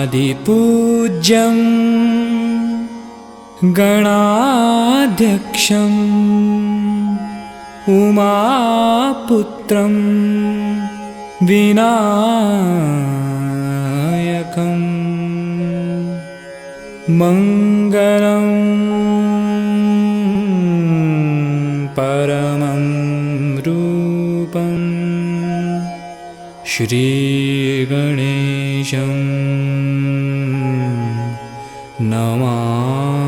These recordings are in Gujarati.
आदिपूज्यं गणाध्यक्षम् उमापुत्रं विनायकं मङ्गलं परमं रूपं श्रीगणेशं नमाम्यहम्।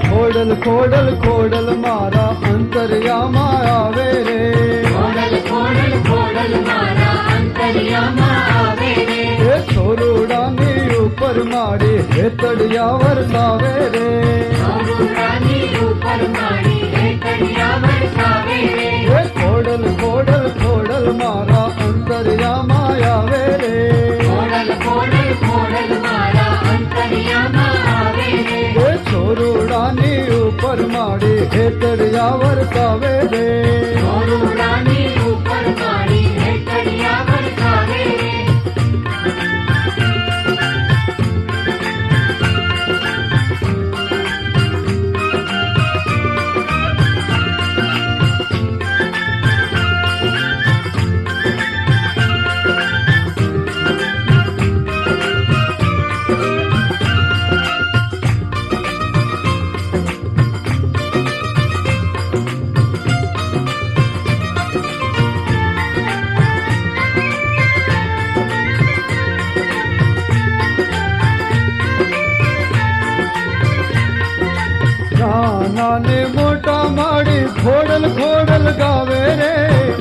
ખોડલ ખોડલ ખોડલ મારા અંતર્યામાં આવે રે. ખોડલ ખોડલ ખોડલ મારા અંતર્યામાં આવે રે. એ છોરુડાની ઉપર માડી હેતડિયા વરસાવે રે છોરુડાની ઉપર માડી હેતડિયા વરસાવે રે એ ખોડલ ખોડલ ખોડલ મારા અંતરિયામાં આવે રે ખોડલ ખોડલ ખોડલ મારા અંતરિયામાં આવે રે એ છોરુડાની ઉપર માડી હેતડિયા વરસાવે રે છોરુડાની ઉપર માડી હેતડિયા વરસાવે રે નાના ને મોટા માડી ખોડલ ખોડલ ગાવે રે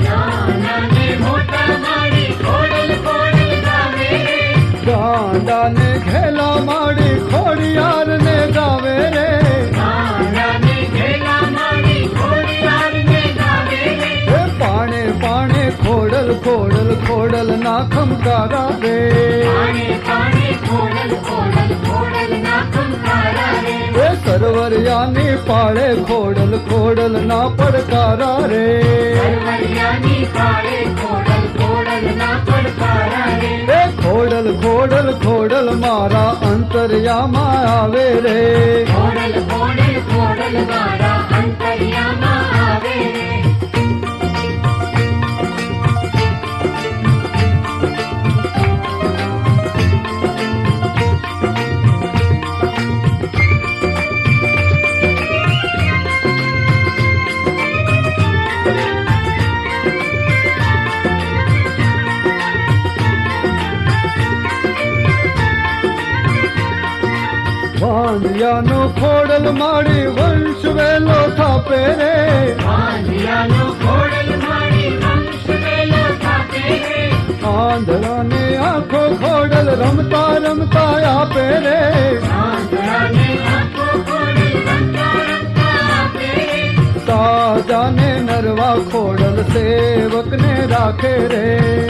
નાના ને મોટા માડી ખોડલ ખોડલ ગાવે રે ગાંડા ને ઘેલા માડી ખોડિયાર ને ગાવે રે નાના ને ઘેલા માડી ખોડિયાર ને ગાવે રે એ પાણે પાણે ખોડલ ખોડલ ખોડલ ના ખમકારા રે પાણે પાણે ખોડલ ખોડલ ખોડલ ના ખંકારા રે એ સરવરિયાની પાળે ખોડલ ખોડલ ના પડકારા રે સરવરિયાની પાળે ખોડલ ખોડલ ના પડકારા રે એ ખોડલ ખોડલ ખોડલ મારા અંતરિયામાં આવે રે ખોડલ ખોડલ ખોડલ મારા અંતરિયામાં આવે રે વાંધિયાનો ખોડલ માડી વંશ વેલો થાપે રે વાંધિયાનો ખોડલ માડી વંશ વેલો થાપે રે આંધળાને આંખો ખોડલ રમતા રમતા આપે રે આંધળાને આંખો ખોડલ રમતા રમતા આપે રે તાજાને નરવા ખોડલ સેવકને રાખે રે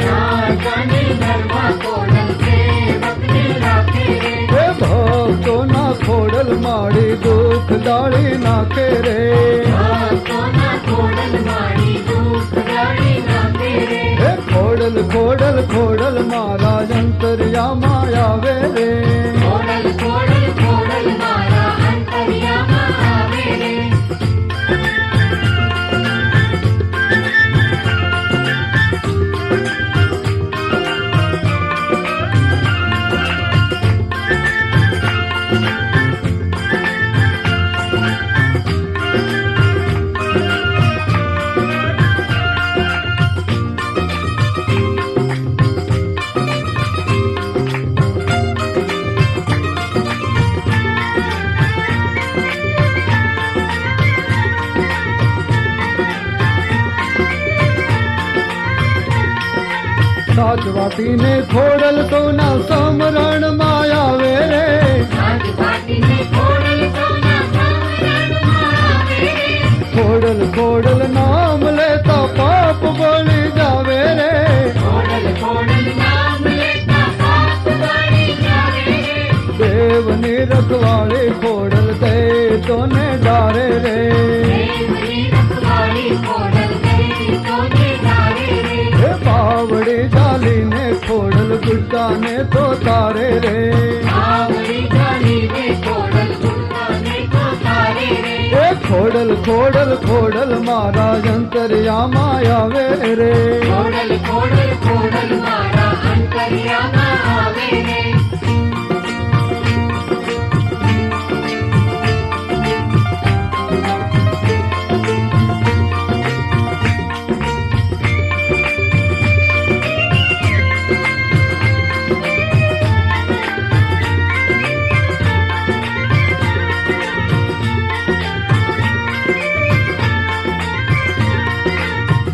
રાજાને નરવા ખોડલ સેવકને રાખે રે એ ભક્તોના ખોડલ માડી દુઃખ દાળી નાખે રે ભક્તોના ખોડલ માડી દુઃખ દાળી નાખે રે એ ખોડલ ખોડલ ખોડલ મારા અંતરિયામાં આવે રે ખોડલ ખોડલ ખોડલ મારા અંતરિયામાં આવે રે સાચવાટીને ખોડલ સૌના સમરણમાં આવે રે રાજવાટીને ખોડલ સૌના સમરણમાં આવે રે ખોડલ ખોડલ નામ લેતા પાપ બળી જાવે રે ખોડલ ખોડલ નામ લેતા પાપ બળી જાવે રે દેવની રખવાળી ખોડલ દે તોને ડારે રે દેવની રખવાળી ખોડલ દે તોને ડારે રે હે પાવડી ચાલીને ખોડલ ગુડ્ડાને તો તારે રે આવડી ચાલીને ખોડલ ગુડ્ડાને તો તારે રે હે ખોડલ ખોડલ ખોડલ મારા અંતરિયામાં આવે રે ખોડલ ખોડલ ખોડલ મારા અંતરિયામાં આવે રે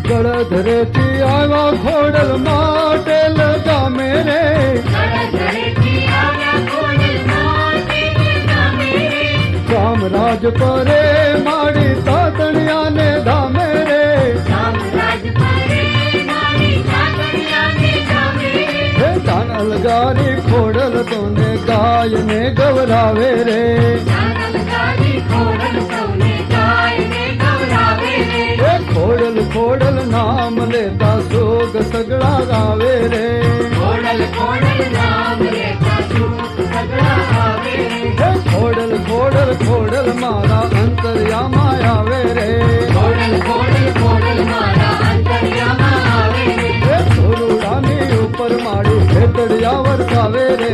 ગળધરેથી આવ્યા ખોડલ માટે લગા પામે રે ધરેથી આવ્યા ખોડલમાં તેને નામે રે. રામરાજ પરે માડી તાતણિયાને ધામે રે રામરાજ પરે મારી સાતરિયાને નામે રે. હે દાન અલગારી ખોડલ તોને ગાયને ગવરાવે રે નાનલગારી ખોડલ સૌને ગાયને ગવરાવે રે. હે ખોડલ ખોડલ નામ લેતા સોગ સગડા ગાવે રે ખોડલ ખોડલ નામ લેતા સુખ સગડા આવે રે. હે ખોડલ ખોડલ ખોડલ મારા અંતર્યામાં આવે રે ખોડલ ખોડલ ખોડલ મારા અંતર્યામાં આવે રે. હે સોરુડાની ઉપર માડી ભેતડિયા વરસાવે રે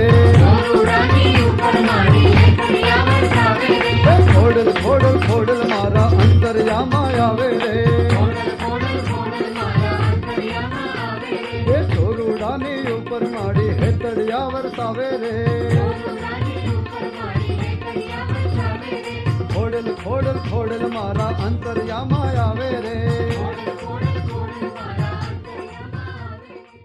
ગરુડાની ઉપર મારી એકડિયા વરસાવે રે. હે ખોડલ ખોડલ ખોડલ મારા અંતર્યામાં આવે રે ખોડલ ખોડલ ખોડલ મારા અંતર્યામાં આવે રે. હે સોરુડાની ઉપર માડી ભેતડિયા વરસાવે રે ગરુડાની ઉપર મારી એકડિયા વરસાવે રે. ખોડલ ખોડલ ખોડલ મારા અંતર્યામાં આવે રે ખોડલ ખોડલ ખોડલ મારા અંતર્યામાં આવે રે.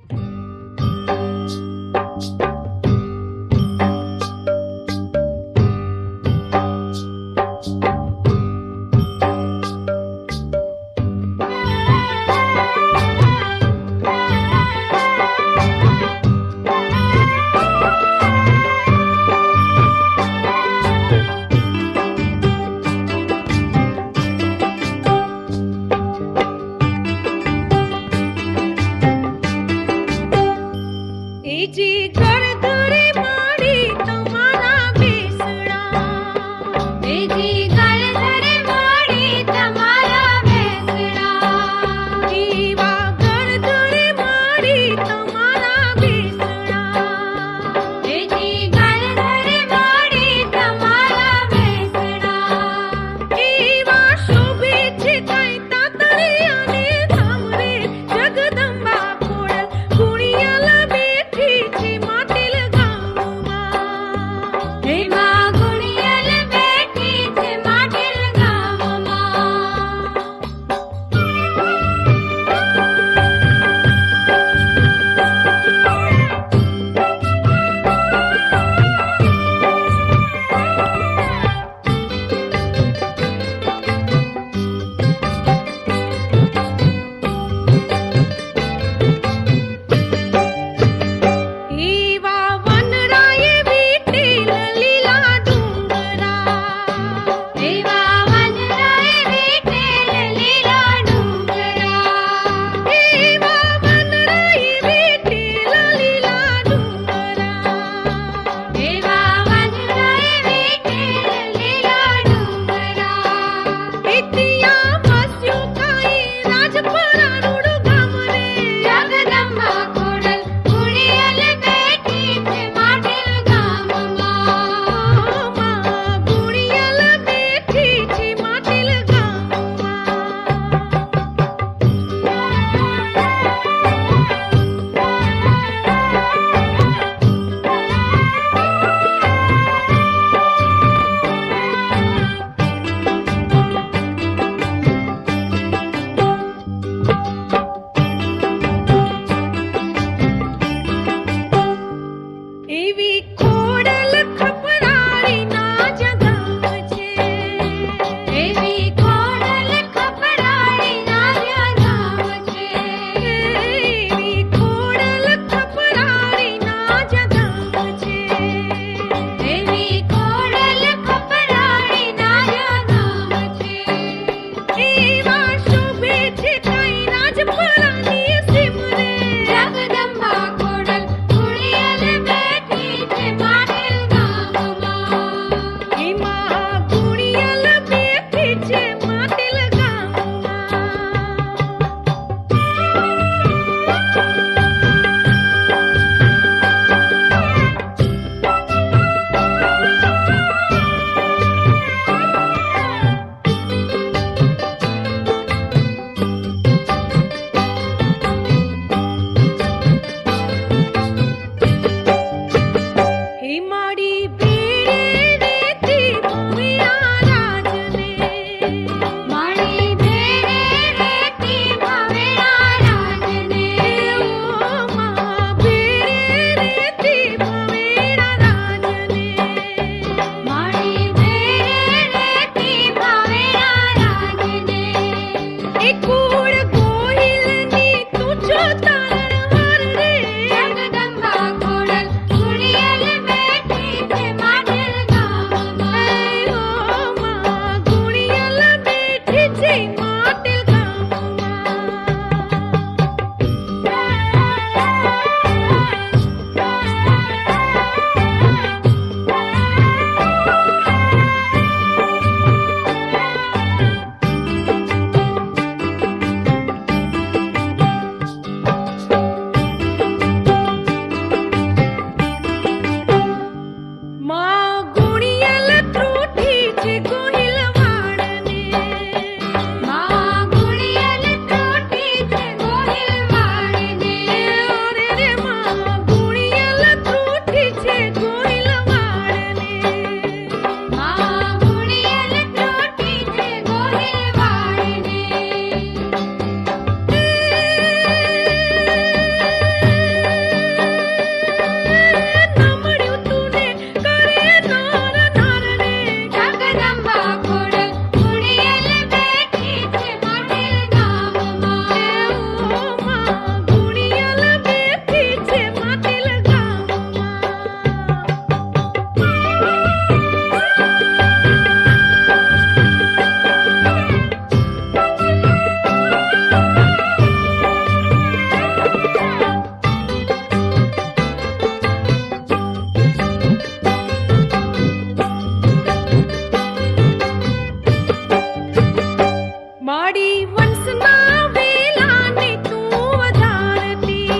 માડી વંશના વેલાને તું વધારતી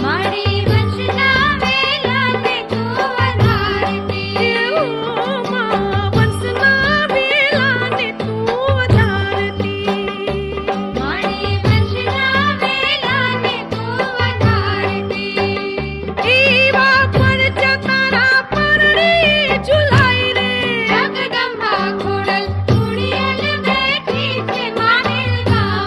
મારી વંશના વેલાને તું વધારતી વંશના વેલાને તું વધારતી મારી વંશના વેલાને તું વધારતી એવા પર જતારા પરણે ઝુલાઈ રે જગદંબા ખોડલ ઉડિયલ બેઠી છે માનેલ ગામ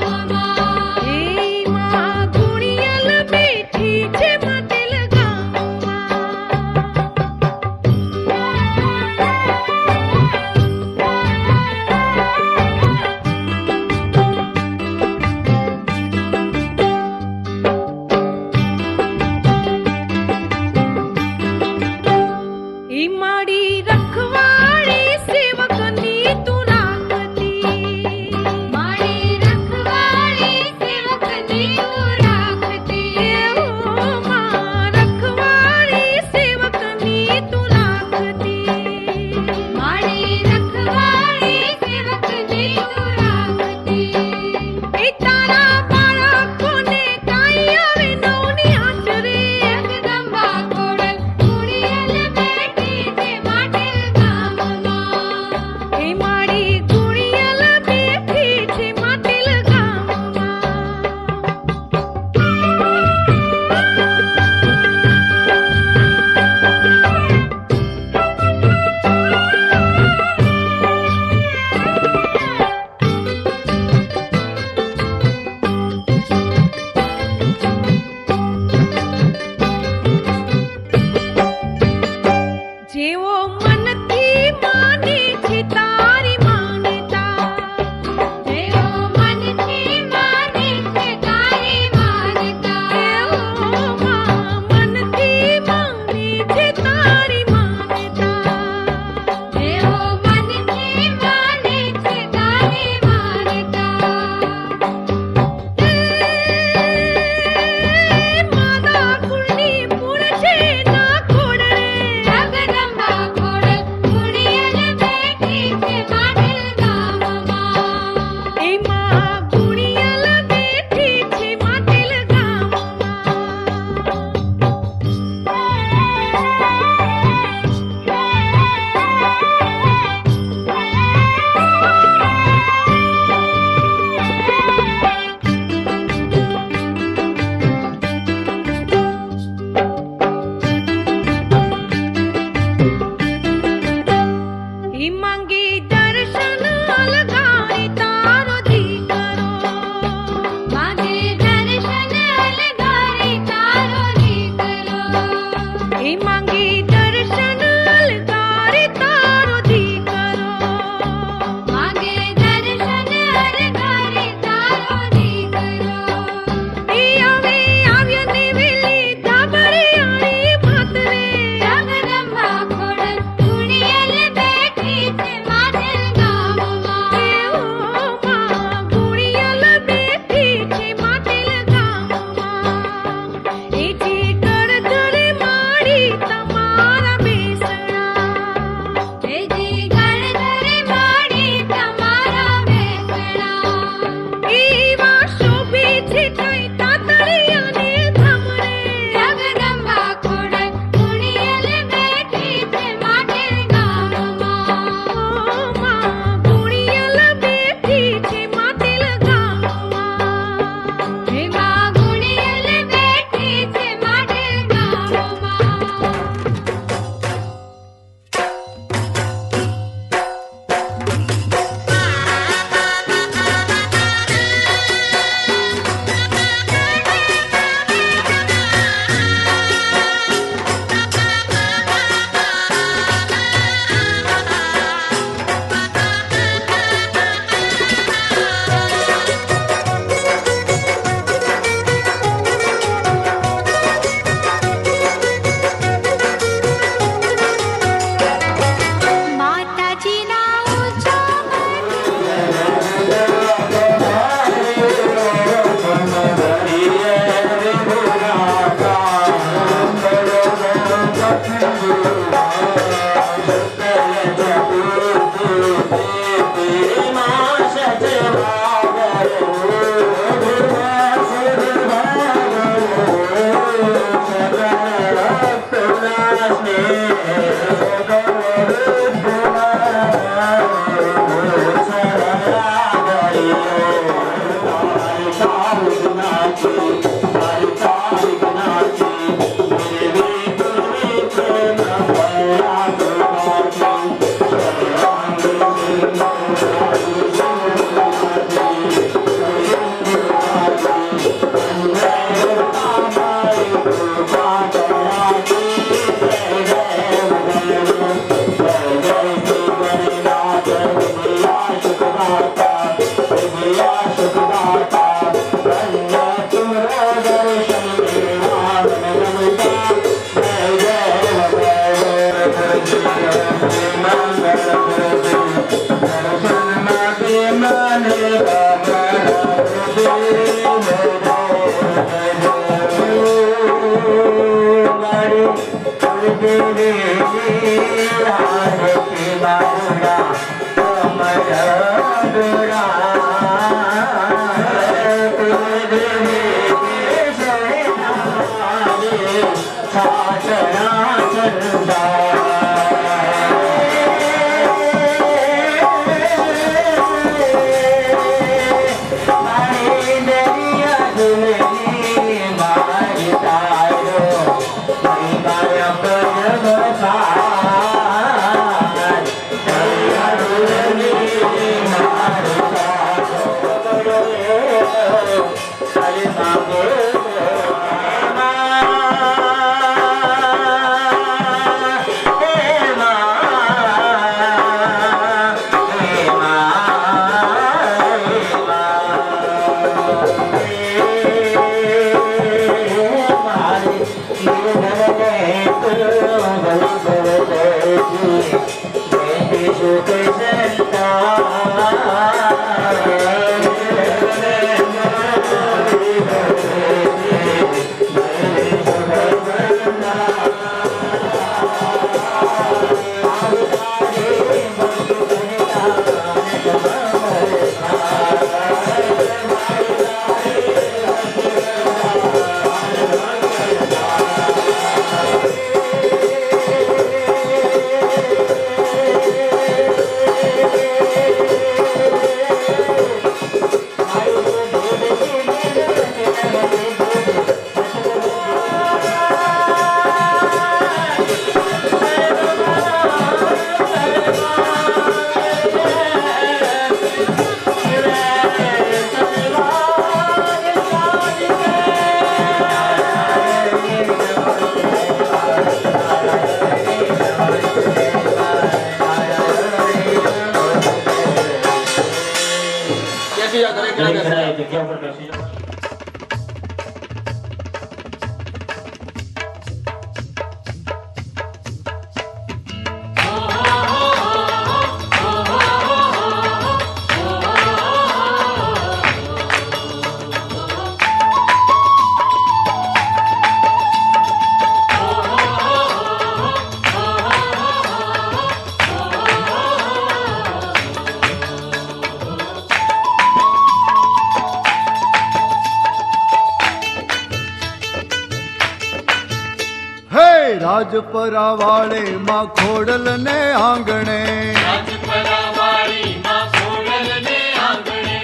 રાજપરા વાળે માં ખોડલ ને આંગણે,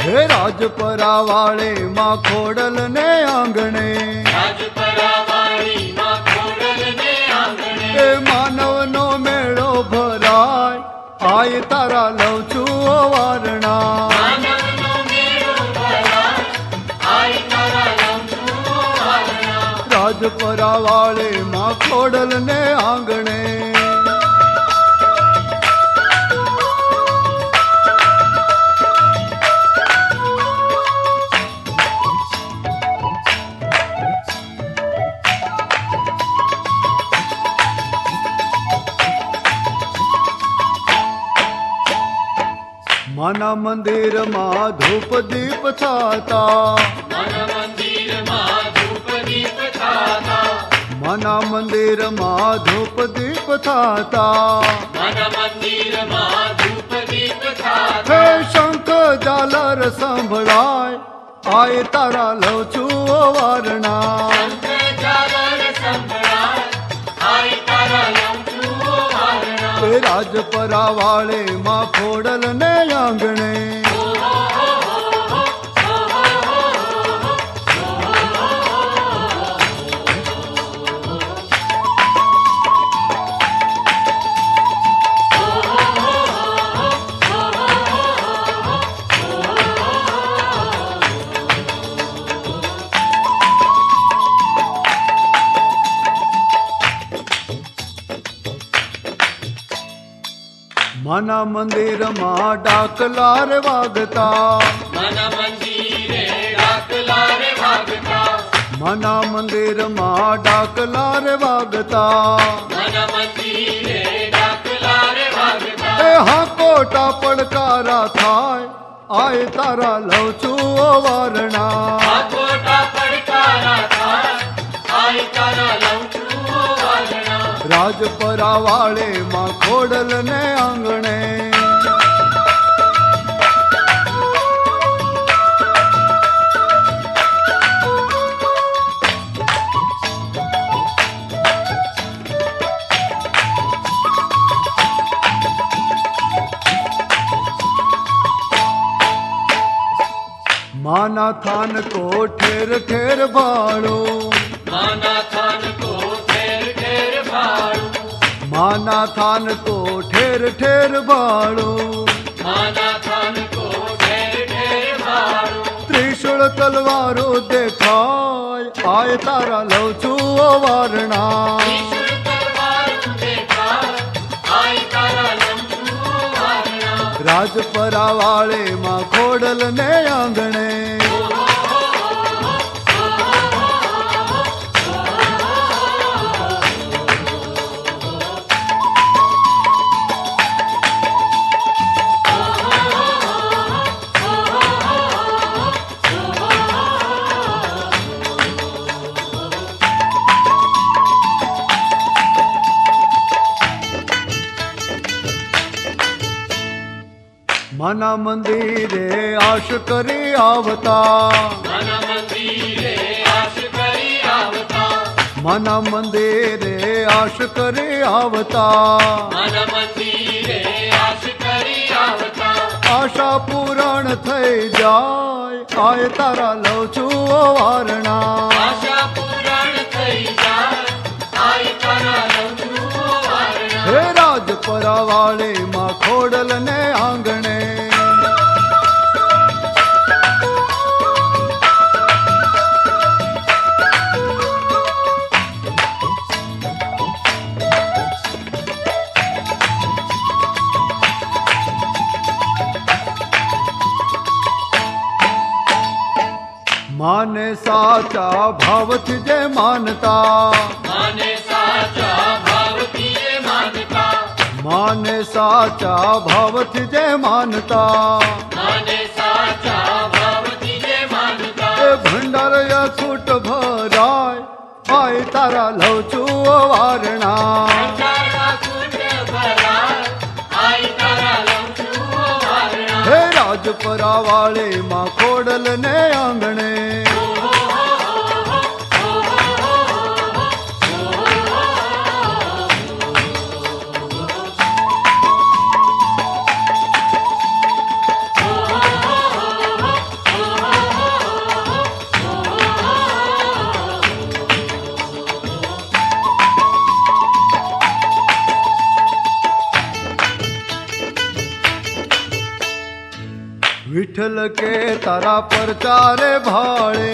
હે રાજપરા વાળે માં ખોડલ ને આંગણે, એ માનવ નો મેળો ભરાય, આય તારા લઉં છું વારણા. રાજપરા વાળે માં ખોડલ ને આંગણે, માના મંદિર માં ધૂપ દીપ થતા, માના મંદિર માં ધૂપ દીપ થતા, હે શંખ ઝાલર સંભળાય, આય તારા લઉં છું વારણા. રાજપરા વાળે માં ખોડલ ને આંગણે, માના મંદિરમાં ડાકલા રે વાગતા, માના મંદિરે ડાકલા રે વાગતા, માના મંદિરમાં ડાકલા રે વાગતા, માના મંદિરે ડાકલા રે વાગતા. એ હા કોટા પડકારા થાય, આય તારા લઉં છું ઓ વારણા. આ ખોટા પડકારા થાય, આય તારા લઉં છું ઓ વારણા. રાજપરા વાળે માં ખોડલ ને આંગણે, માના થાન કો ઠેર ઠેર ભાળો, માના થાન કો ઠેર ઠેર ભાળું, માના થાન કો ઠેર ઠેર ભાળો, માના થાન કો ઠેર ઠેર ભાળું. ત્રિશુળ તલવારો દેખાય, આય તારા લઉં છું ઓ વારણા. ત્રિશુળ તલવારું દેખાય, આય તારા લઉં છું ઓ વારણા. રાજપરા વાળે માં ખોડલ ને આંગણે, માના મંદિરે આશ કરી આવતા, માના મંદિરે આશ કરી આવતા, માના મંદિરે આશ કરી આવતા, માના મંદિરે આશ કરી આવતા. આશા પૂરણ થઈ જાય, આય તારા લઉં છું ઓ વારણા. આશા પૂરણ થઈ જાય, આય તારા લઉં છું ઓ વારણા. હે રાજપરા વાળે માં ખોડલ ને આંગણે, માને સાચા ભાવથી જે માનતા, માને સાચા ભાવથી એ માનતા, માને સાચા ભાવથી જે માનતા, માને સાચા ભાવથી જે માનતા. એ ભંડાર અખૂટ ભરાય, આય તારા લઉં છું ઓ વારણા. તારા કુંડ ભરાય, આય તારા લઉં છું ઓ વારણા. હે રાજપરા વાળે માં ખોડલ ને આંગણે, વિઠ્ઠલ કે તારા પરચારે ભાળે,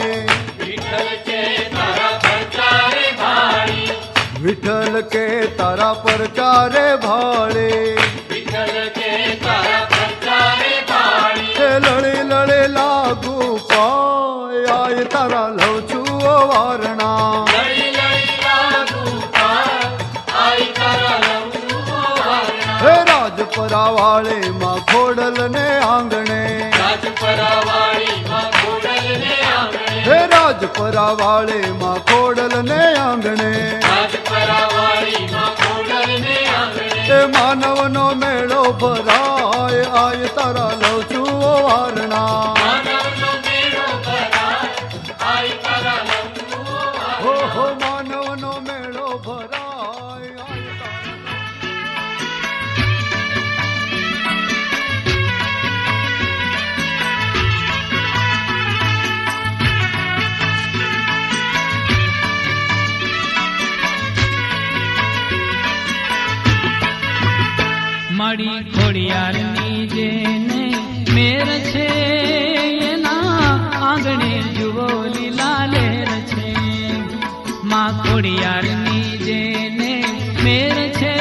વિઠ્ઠલ કે તારા પરચારે ભાળી, વિઠ્ઠલ કે તારા પરચારે ભાળે, વિઠ્ઠલ કે તારા પરચારે ભાળી. હે લડે લડે લાગુ પાય, આય તારા લઉં છું ઓ વારણા. લડી લડી લાગુ પાય, આય તારા લઉં છું ઓ વારણા. હે રાજપરા વાળે માં ખોડલ ને આંગણે, રાજપરા વાળી માં ખોડલ ને આંગણે, હે રાજપરા વાળે માં ખોડલ ને આંગણે, રાજપરા વાળી માં ખોડલ ને આંગણે. એ માનવનો મેળો ભરાય, આય તારા લઉં છું ઓ વારણા. માનવનો મેળો ભરાય, આય તારા લઉં છું ઓ વારણા. હો હો માનવનો મેળો ભરાય, આય તારા મારી ખોડિયારની જેને મેર છે એના આંગણે જુઓ લીલા લેર છે. માં ખોડિયારની જેને મેર છે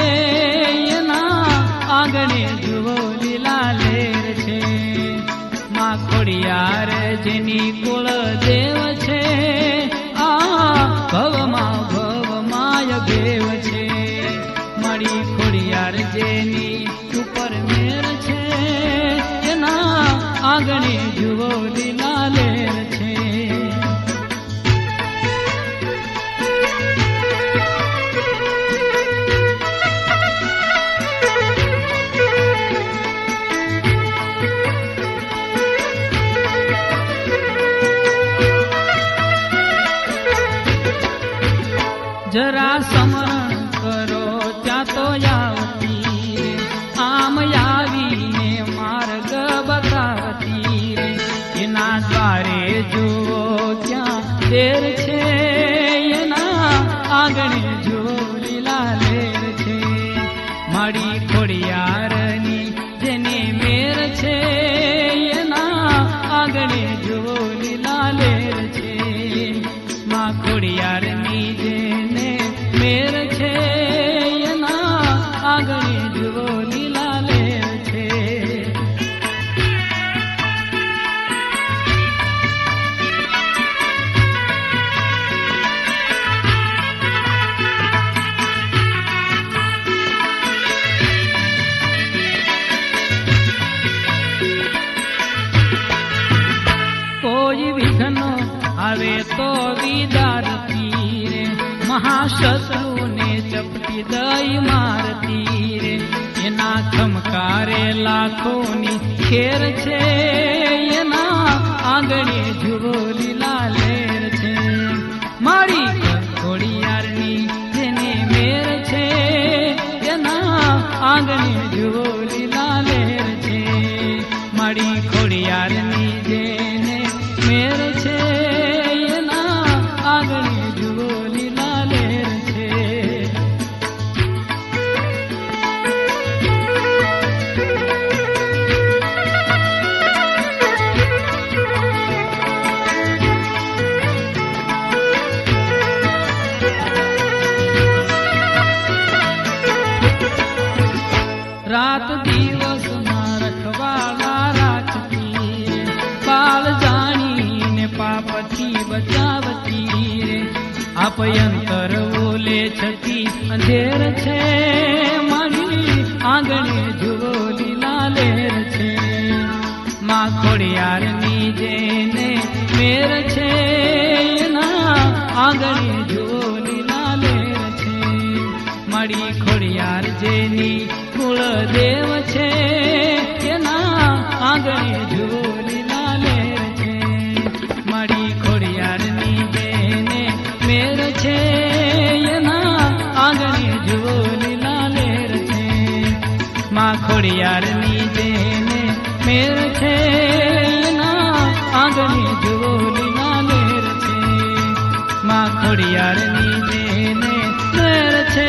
એના આંગણે જુઓ જેની કુળ દેવ છે આ ભવમાય ભેવ છે મારી ખોડિયાર જેની ઉપર મેર છે એના આંગણે જુઓ લીલા લેર છે જરા સમરણ કરો ત્યાં તો આવતી રે આમ આવીને માર્ગ બતાવતી રે એના દ્વારે જુઓ ત્યાં દેર છે એના આંગણે જુઓ લીલા લેર છે મારી ખોડિયારની જેને મેર છે એના આંગણે જુઓ લીલા લેર છે માં ખોડિયારની જેને મેર છે એના આંગણે જુઓ લીલા લેર છે કોઈ વિઘ્ન આવે તો વિદારતી રે મહાશત્રુને ચપટી દઈ મારતી રે એના ખમકારે લાખોની ખેર છે એના આંગણે જુઓ લીલા લેર છે મારી ખોડિયારની જેને મેર છે એના આંગણે જુઓ લીલા લેર છે મારી ખોડિયારની જેને મેર છે એના આંગણે જુઓ લીલા લેર છે રાત દિવસ માં રખવાલા રાખતી રે બાળ જાણીને પાપથી બચાવતી રે આપયંતર ઓલે છતી અંધેર છે મારી આંગણે જુઓ લીલા લેર છે માં ખોડિયારની જેને મેર છે એના આંગણે જુઓ લીલા લેર છે મારી ખોડિયાર જેની કુળ દેવ છે એના આંગણે જુઓ લીલા લેર છે મારી ખોડિયારની જેને મેર છે એના આંગણે જુઓ લીલા લેર છે માં ખોડિયારની જેને મેર છે એના આંગણે જુઓ લીલા લેર છે માં ખોડિયારની જેને મેર છે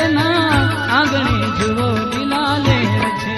એના આંગણે જુઓ લીલા લેર છે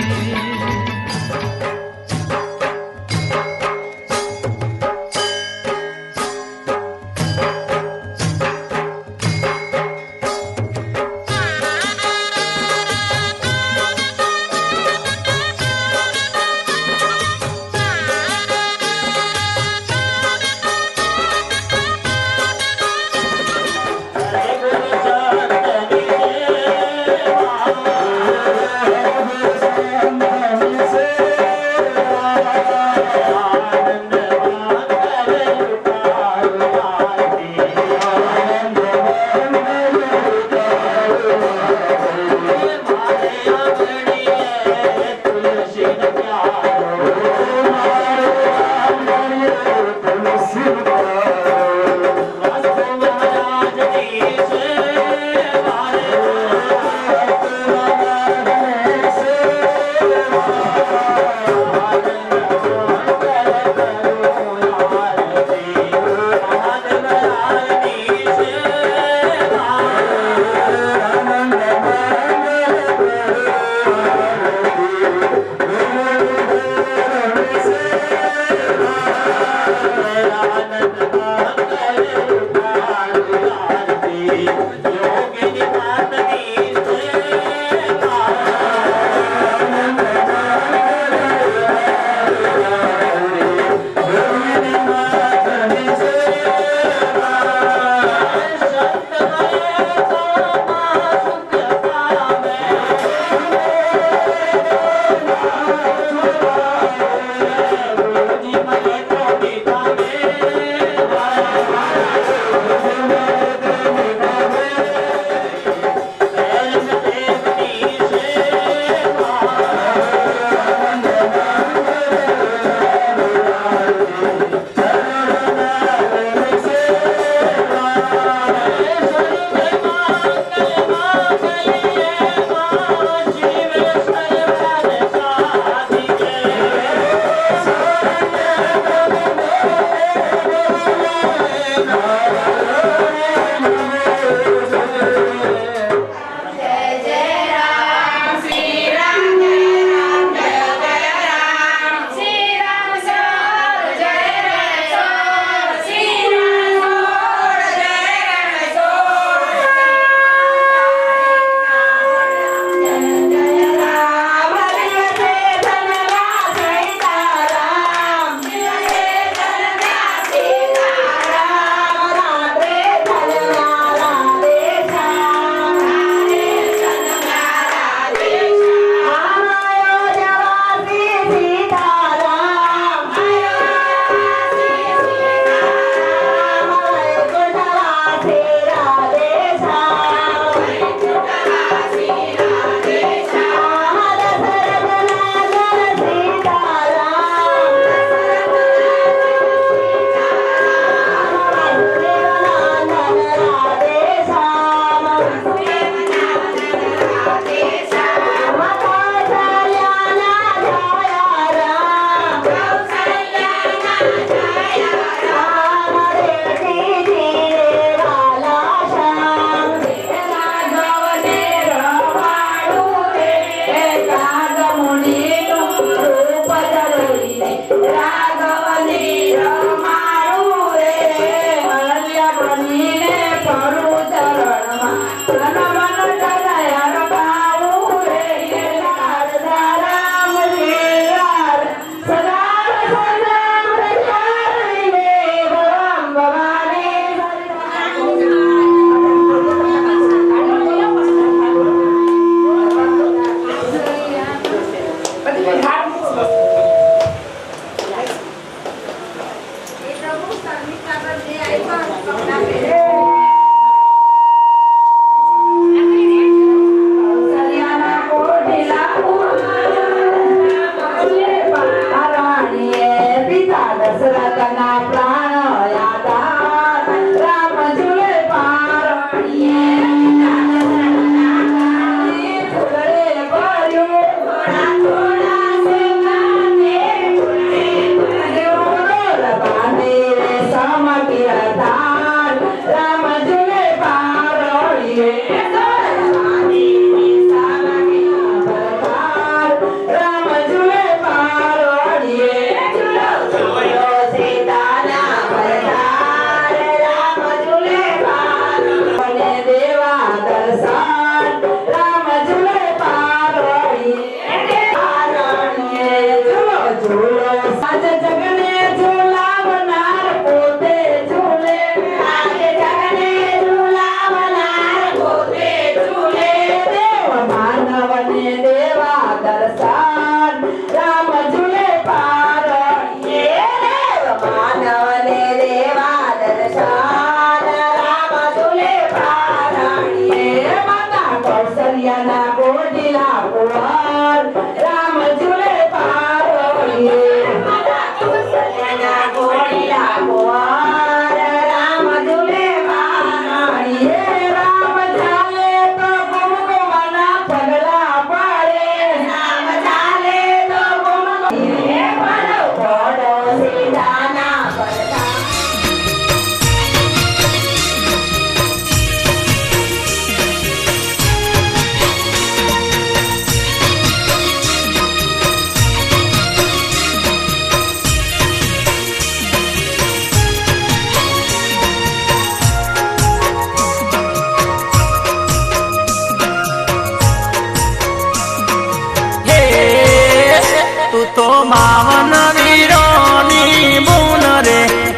તો માવન વીરોની બુન રે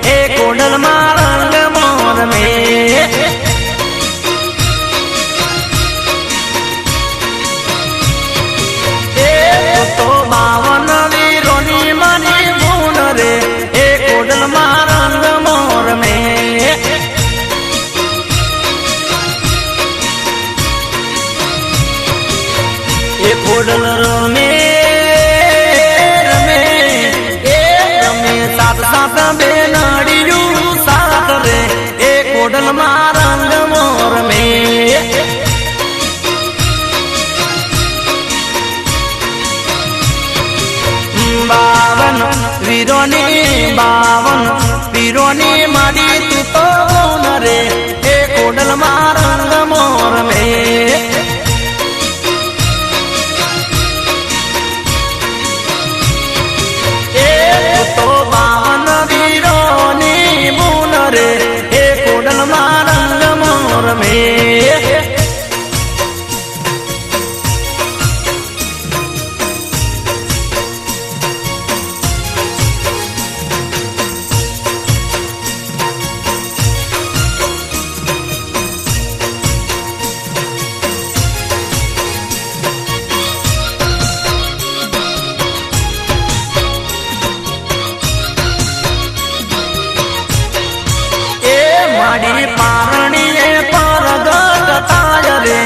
વાડી પારણીએ પરગટ થાય રે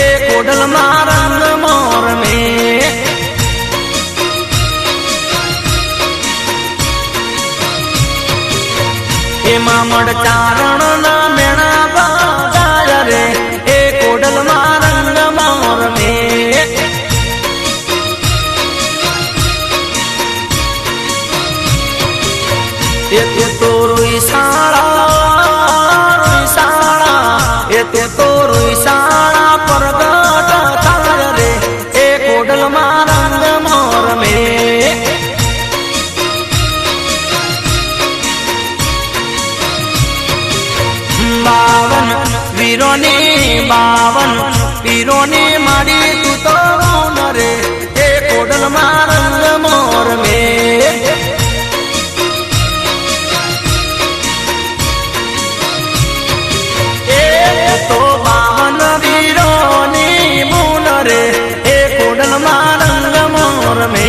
એ કોડલમાં રંગ મોર મે એમાં મડ ચારણ ના મેણા બાજાય રે એ કોડલમાં રંગ મોર મે એ તો રોઈ સાળા એ તો રોઈ સાળા પરગટ થાય રે એ કોડલમાં રંગ મોર મે બાવન વીરોની માડી તું તો ન રે એ કોડલમાં રંગ મોર મે તો 52 વીરોની બુન રે એ કોડલમાં રંગ મોર મે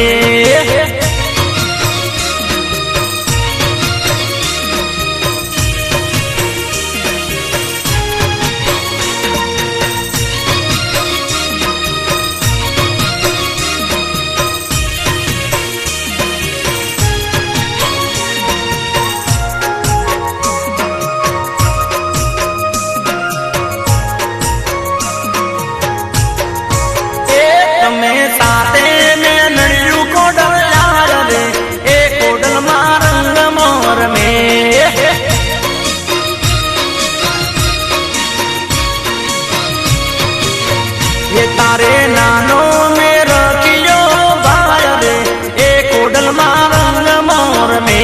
તારે નાનો મે રખિયો ભાય રે એ કોડલમાં રંગ મોર મે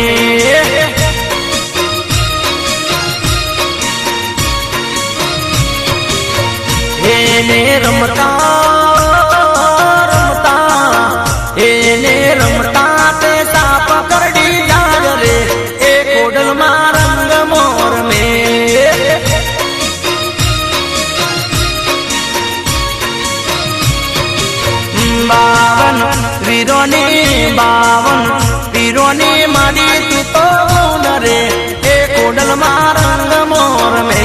એને રમતા તે સાપ કરડી જાય રે એ કોડલમાં રંગ મોર મે 52 વીરોની માડી તું તો ન રે એ કોડલમાં રંગ મોર મે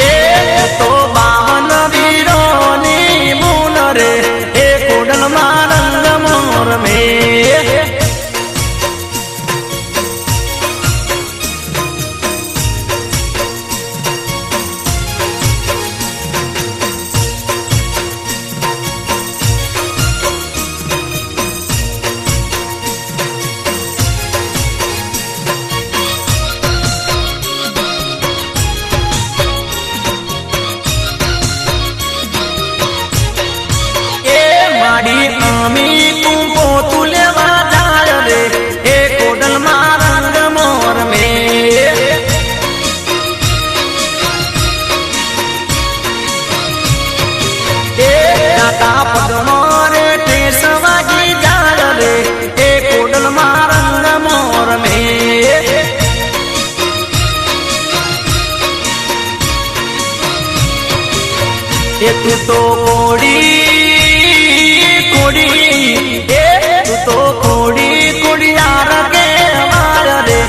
એ તો 52 વીરોની બુન રે એ કોડલમાં રંગ મોર મે અમી તું પોતું લેવા જાય રે એ કોડલમાં રંગ મોર મે એ દાતા પગનો રે ટેસ વાગી જાય રે એ કોડલમાં રંગ મોર મે એ તું તો કોડિયાર કે વાર રે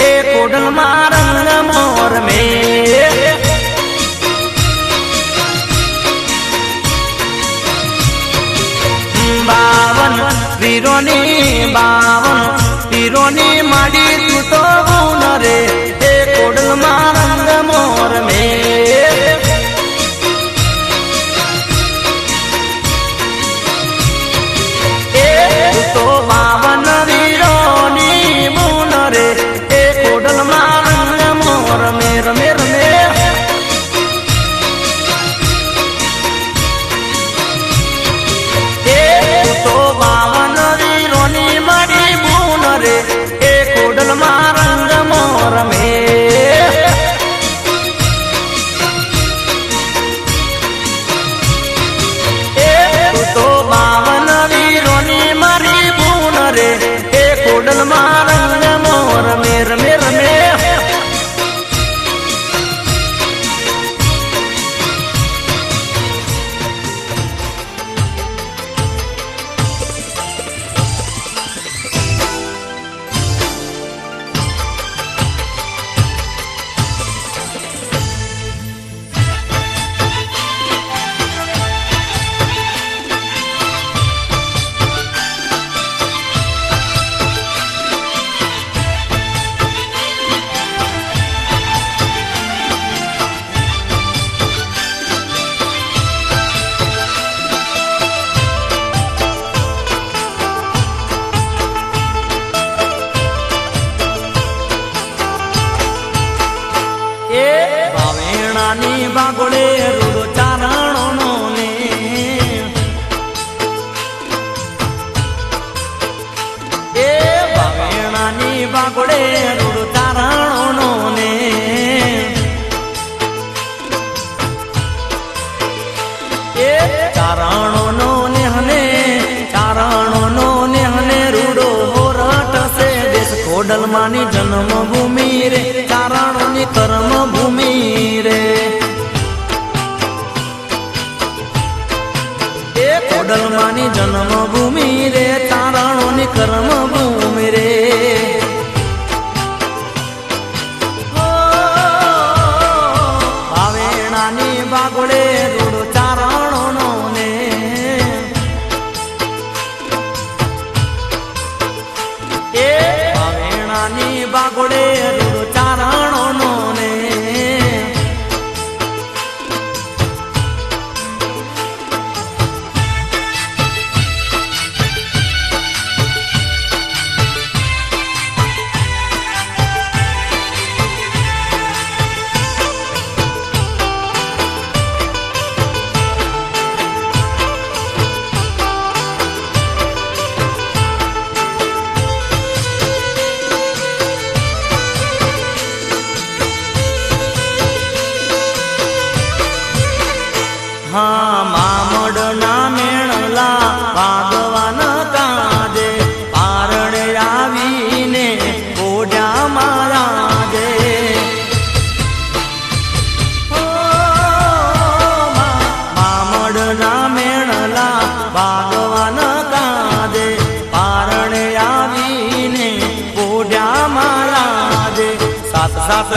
એ કોડલમાં રંગ મોર મે 52 વીરોની માડી તું તો ન રે એ કોડલમાં રંગ મોર મે તો 52 વીરોની બુન રે એ કોડલમાં રંગ મોર મે રમે રમે એ તો 52 વીરોની માડી બુન રે એ કોડલમાં રંગ મોર મે બાગડે રૂડ ચારણો ને એ ચારણો ને હને રૂડો રટશે દેશ ખોડલમાંની જન્મભૂમિ રે ચારણોની કર્મભૂમિ રે એ ખોડલમાંની જન્મભૂમિ રે ચારણોની કર્મભૂમિ રે ભાવેણાની બાગડે રૂડો ચારણો ને એ ભાવેણાની બાગડે રૂડો ચારણો ને હા મામડના મેણલા ભાગવાન કાજે પારણે આવીને ઓઢ્યા મારા દે મામડના મેણલા ભાગવાન કાજે પારણે આવીને ઓઢ્યા મારા દે સાત સાત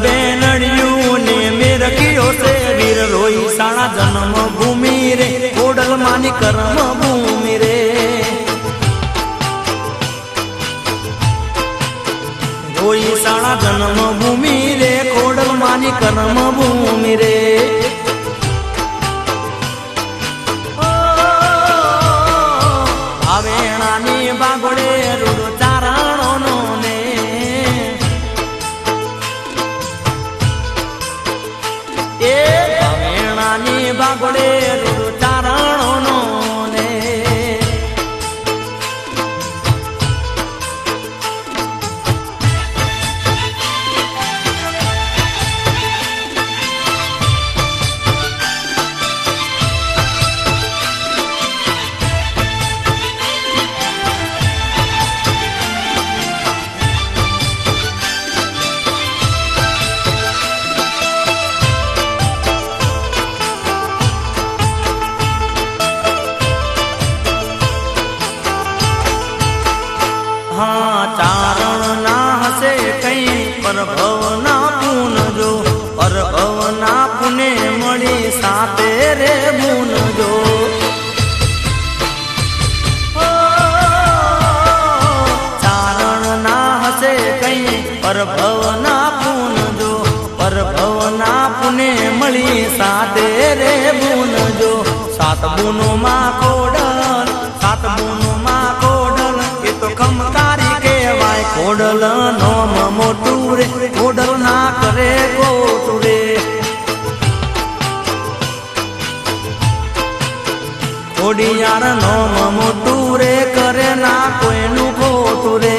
બેનડિયું ને મેરકીઓ છે વીર રોઈ સાણા જન્મભૂમિ રે ખોડલમાંની કર્મભૂમિ રે રોઈ સાણા જન્મભૂમિ રે ખોડલમાંની કર્મભૂમિ રે ભાવેણાની બાગડે રૂડો ચારણો ને એ ભાવેણાની બાગડે રૂડો ચારણો ને હા ચારણ ના હશે કઈ પરભવના પૂન જો પરભવના પુને મળી સાથે રે મૂન જો ચારણ ના હશે કઈ પરભવના પૂન જો પરભવના પુને મળી સાથે રે મૂન જો સાત બુનો માં ખોડલ એ તો ખમકારી કહેવાય ખોડલ નોમ મોટું રે ખોડલ ના કરે ખોટું રે ખોડિયાર નોમ મોટું રે કરે ના કોઈનું ખોટું રે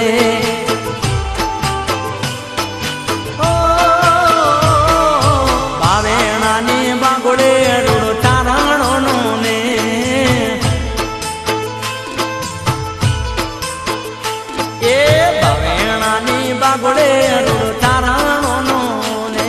ભાવેણાની બાગડે રૂડો ચારણો ને એ ભાવેણાની બાગડે રૂડો ચારણો ને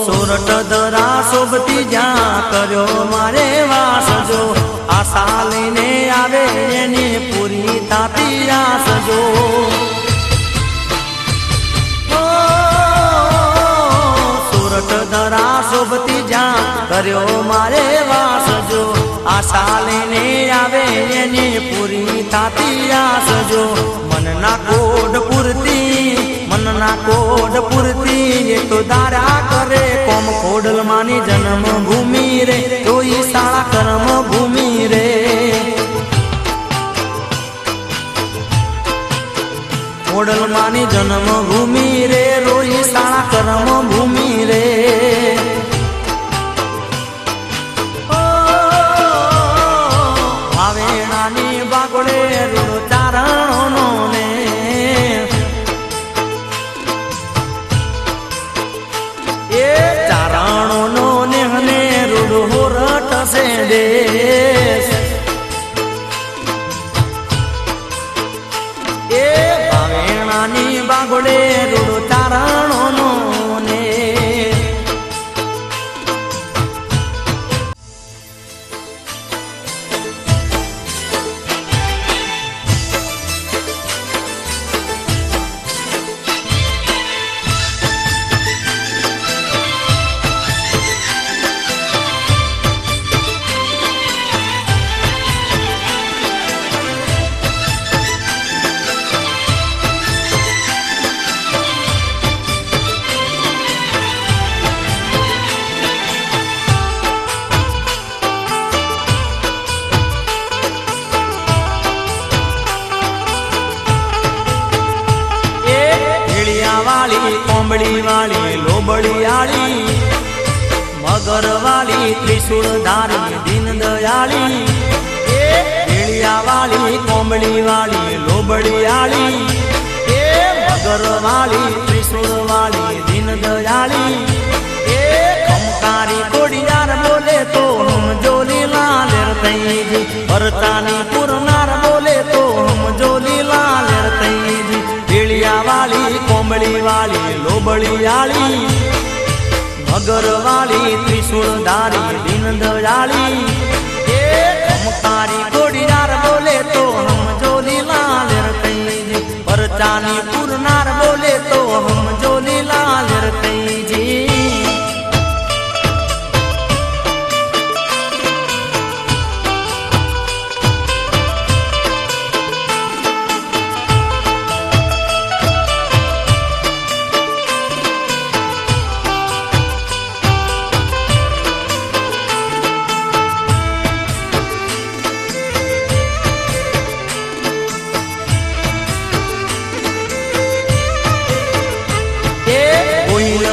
સોરઠ ધરા શોભતી જ્યાં કર્યો મારે વાસ જો આશા લઈને આવે એની પૂરી થાતી આસ જો સોરઠ ધરા શોભતી જ્યાં કર્યો મારે વાસ જો આશા લઈને આવે એને પૂરી થાતી આસ જો મનના કોડ પૂરતી એ તો દારા કરે કોમ ખોડલ માની જન્મ ભૂમિ રે જોઈ શાળા કર્મ ભૂમિ રે ખોડલ માની જન્મ ભૂમિ રે રોઈ શાળા કર્મ ભૂમિ રે ભાવેણાની બાગડે રૂડો ચારણો ને એ ચારણો ને હને રૂડો રટશે દેશ એ ભાવેણાની બાગડે રૂડો ચારણો ને કોંબડી વાળી લોબડી આળી મગર વાળી ત્રિશુળ ધારી દીન દયાળી એ ભેળિયા વાળી કોંબડી વાળી લોબડી આળી એ મગર વાળી ત્રિશુળ વાળી દીન દયાળી એ ખમકારી કોડિયાર બોલે તો હમ જોલી લાલ તૈજી ભરતાની પુરનાર બોલે તો હમ જોલી લાલ તૈજી ભેળિયા વાળી કોંબડી વાળી લોબડી આળી મગર વાળી ત્રિશુળ ધારી દીન દયાળી એ ખમકારી કોડિયાર બોલે તો હમ જોલી લાલ તૈજી પરચાની પુરનાર બોલે તો હમ જોલી લાલ તૈજી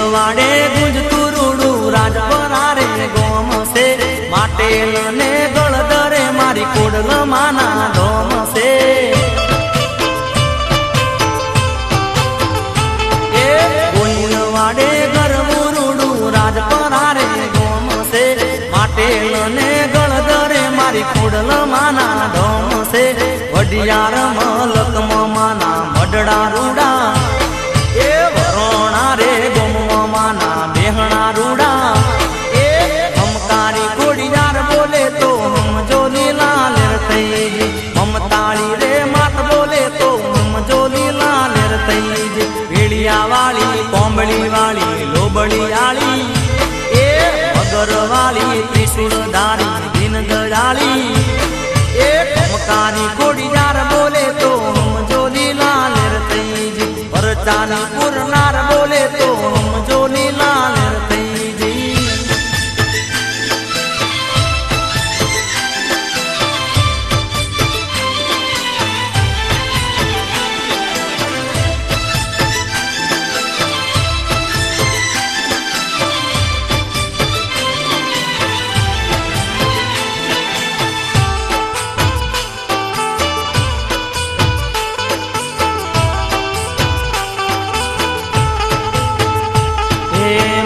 વાડે ગુંજતું રૂડું રાજપરા રે ગોમ છે માટેલ ને ગળદરે મારી કોડલ માના ધોમ છે એ ગોઈલ વાડે ગરવું રૂડું રાજપરા રે ગોમ છે માટેલ ને ગળદરે મારી કોડલ માના ધોમ છે વડિયાર મલક માના મડડા રૂડા એ વરોણા રે ગોમવાના બેહણા રૂડા એ હમકારી કોડિયાર બોલે તો હમ જોલી લાલ તૈજી મમતાળી રે માત બોલે તો હમ જોલી લાલ તૈજી ભેળિયા વાળી કોંબડી વાળી લોબડી આળી એ મગર વાળી ત્રિશુળ ધારી દીન દયાળી એ હમકારી કોડિયાર બોલે તો હમ જોલી લાલ તૈજી પરચાની પુરનાર બોલે તો હમ જોલી લાલ તૈજી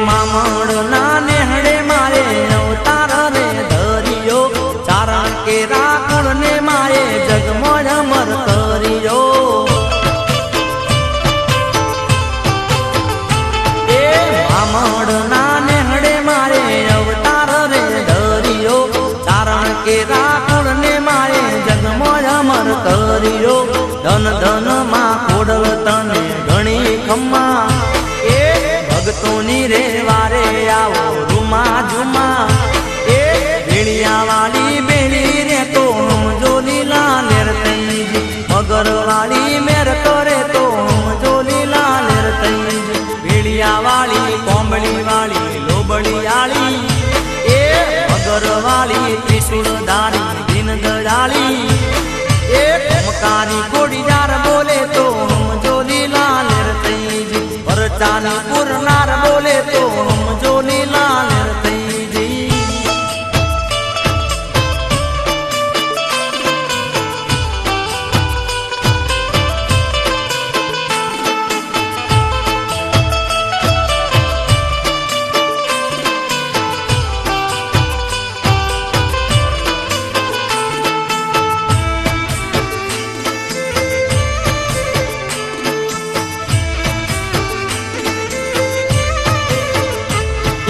મામડના નેહડે મારે અવતાર રે ધરિયો ચારણ કે રાકુળ ને મારે જગમોજ અમર કર્યો એ મામડના નેહડે મારે અવતાર રે ધરિયો ચારણ કે રાકુળ ને મારે જગમોજ અમર કર્યો ધન ધન માં ખોડલ તને ઘણી ખમ્મા ભક્તોની રે વારે મગરવાળી ત્રિશુળધારી દિન દયાળી એ મકારી કોડીદાર બોલે તો સમજો લીલા લેર થઈ જી પરચાની પૂરનાર બોલે તો સમજો લીલા લેર થઈ જી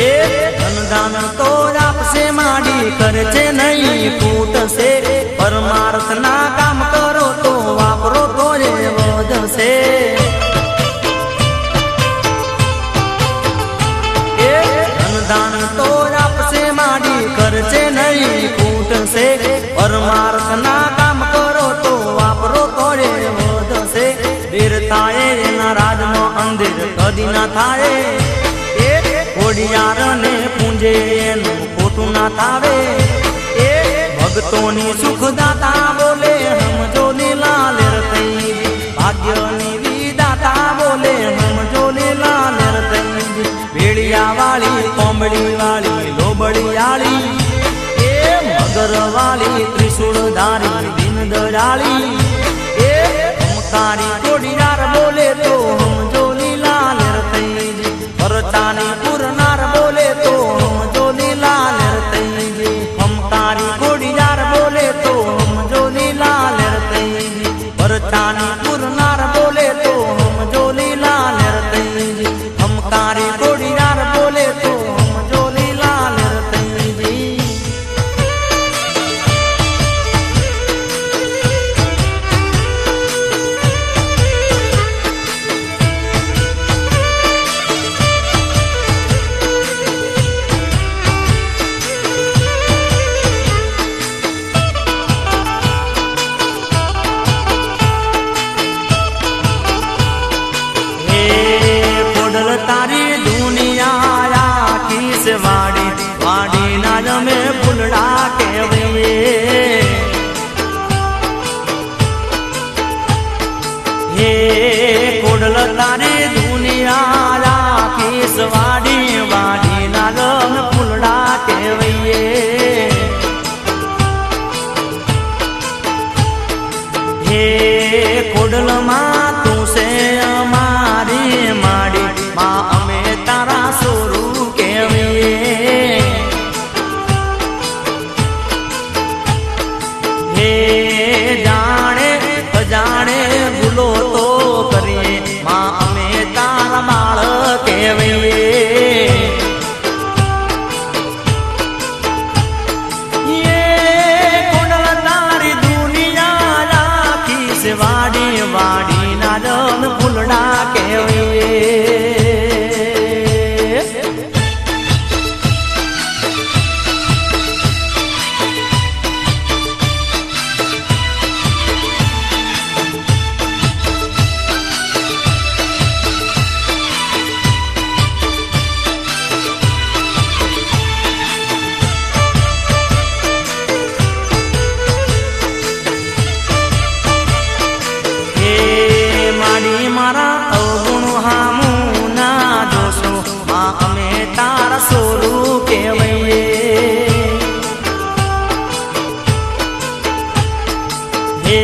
ધનદાન તો આપશે માડી ખર્ચે નહીં ફૂટશે પરમાર્થ ના કામ કરો તો વાપરો તો એ વધશે ધનદાન તો આપશે માડી ખર્ચે નહીં ફૂટશે પરમાર્થ ના કામ કરો તો વાપરો તો એ વધશે દેર થાય એના રાજનો અંધેર કદી ના થાય કોડિયારને પૂંજે એનું ખોટું ના થાવે એ ભક્તોની સુખદાતા બોલે સમજો લીલા લેર થઈ ભાગ્યની વિદાતા બોલે સમજો લીલા લેર થઈ ભેળિયા વાળી કોમળી વાળી લોબડિયાળી એ મગર વાળી ત્રિશુળધારી દિન દયાળી એ મકારી કોડિયાર બોલે તો સમજો લીલા લેર થઈ પરચાની પૂરનાર બોલે તો સમજો લીલા લેર થઈ જી હમકારી કોડીદાર બોલે તો સમજો લીલા લેર થઈ જી પરચાની પૂરનાર બોલે તો સમજો લીલા લેર થઈ જી હમકારી કોડીદાર બોલે તો સમજો લીલા લેર થઈ જી તારી દુનિયા કિસ વાડી વાડી ના જમે ફૂલડા કેવીએ હે કોડલ તારી દુનિયા કિસ વાડી વાડી ના જમે ફૂલડા કેવીએ હે કોડલ માં તું છે અમારી માડી માં અમે તારા સોરું કેવીએ હે જાણે અજાણે ભૂલો તો કરીએ માં અમે તારા બાળ કેવીએ કોડલ તારી દુનિયા રાખી વાડી વાડી ના રમ ફૂલડા કેવીએ મારા અવગુણ હામું ના દોષો માં અમે તારા સોરું કેવીએ હે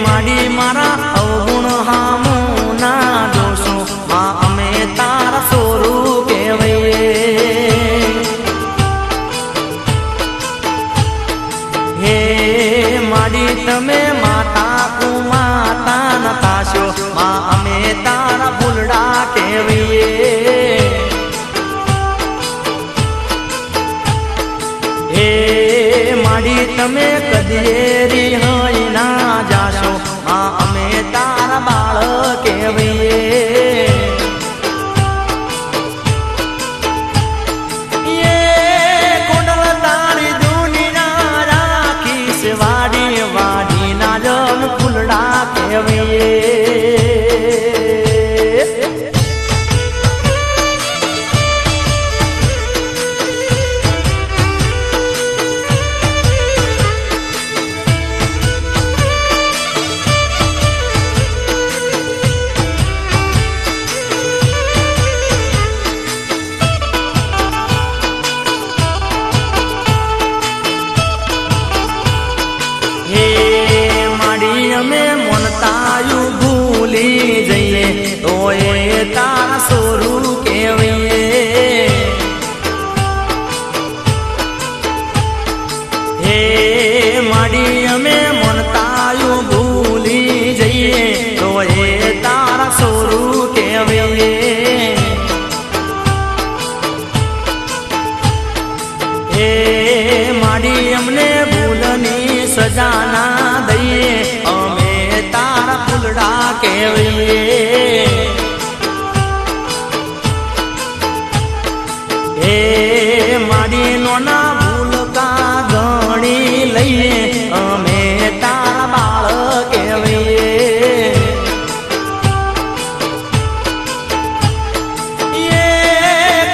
માડી મારા અવગુણ હામું ના દોષો માં અમે તારા સોરું કેવીએ હે માડી તમે માતા કુમાતા ન થાશો માં અમે તારા ફૂલડા કેવીએ હે માડી તમે કદીએ રિહાઈ ના જાશો માં અમે તારા બાળ કેવીએ કોડલ તારી દુનિયા રાખીશ વાડી વાડી ના જમ ફૂલડા કેવીએ સોરું કેવીએ હે માડી અમે મનતાયું ભૂલી જઈએ તો એ તારા સોરું કેવીએ હે માડી અમને ભૂલની સજા ના દઈએ અમે તારા ફૂલડા કેવીએ હે માડી નોના ભૂલકા ગણી લઈએ અમે તારા બાળ કેવીએ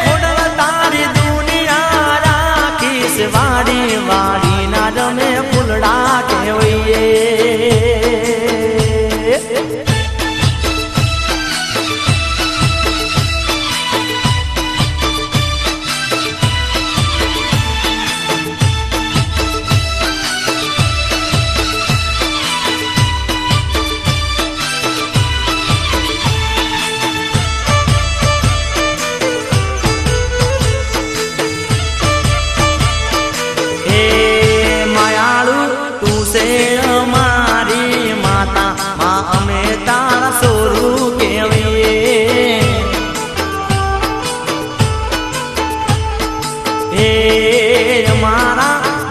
ખોડલ તારી દુનિયા રાખીશ વાડી વાડી ના રમે ફૂલડા કેવીએ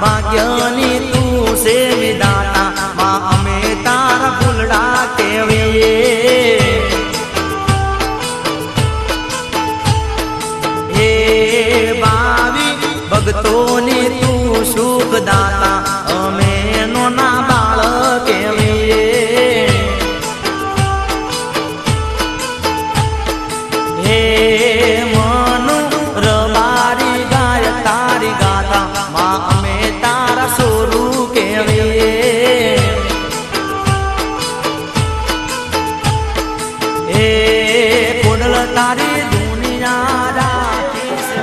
ભાગ્યની તું છે વિધાતા માં અમે તારા ફૂલડા કેવીએ હે ભાવી ભક્તોની તું સુખદાતા અમે નોના બાળ કેવીએ હે મનુ રબારી ગાય તારી ગાતા માં અમે તારા સોરું કેવીએ હે ખોડલ તારી દુનિયા રાખીશ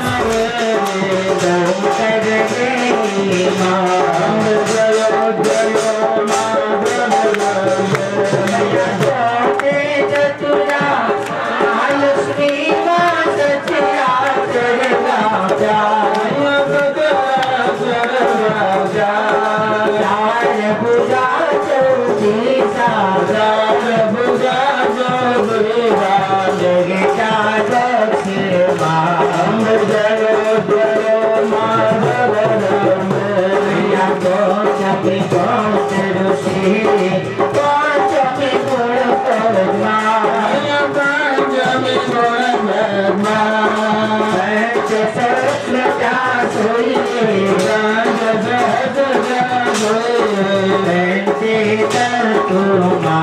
Oh,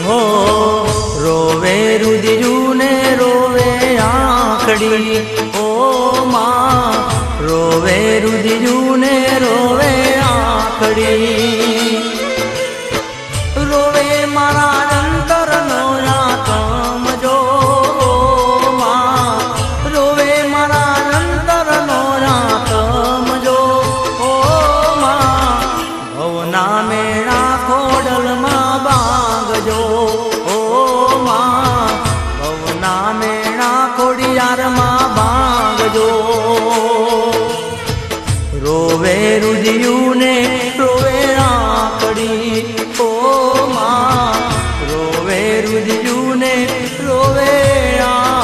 हो रोवे रुदिरू ने रोवे आंखड़ी ओ माँ रोवे रुदिरू ने रोवे आंखड़ी આખડી રોવે મારા અંતરનો આત્મ જો માં રોવે મારા અંતરનો આત્મ જો ઓ માં ભવના મેળા ખોડલમાં બાંગજો ઓ માં ભવના મેળા ખોડિયારમાં બાંગજો રોવે રુદિયું ને રોવે આકડી ઓ માં રોવે રુદિયું ને રોવે આકડી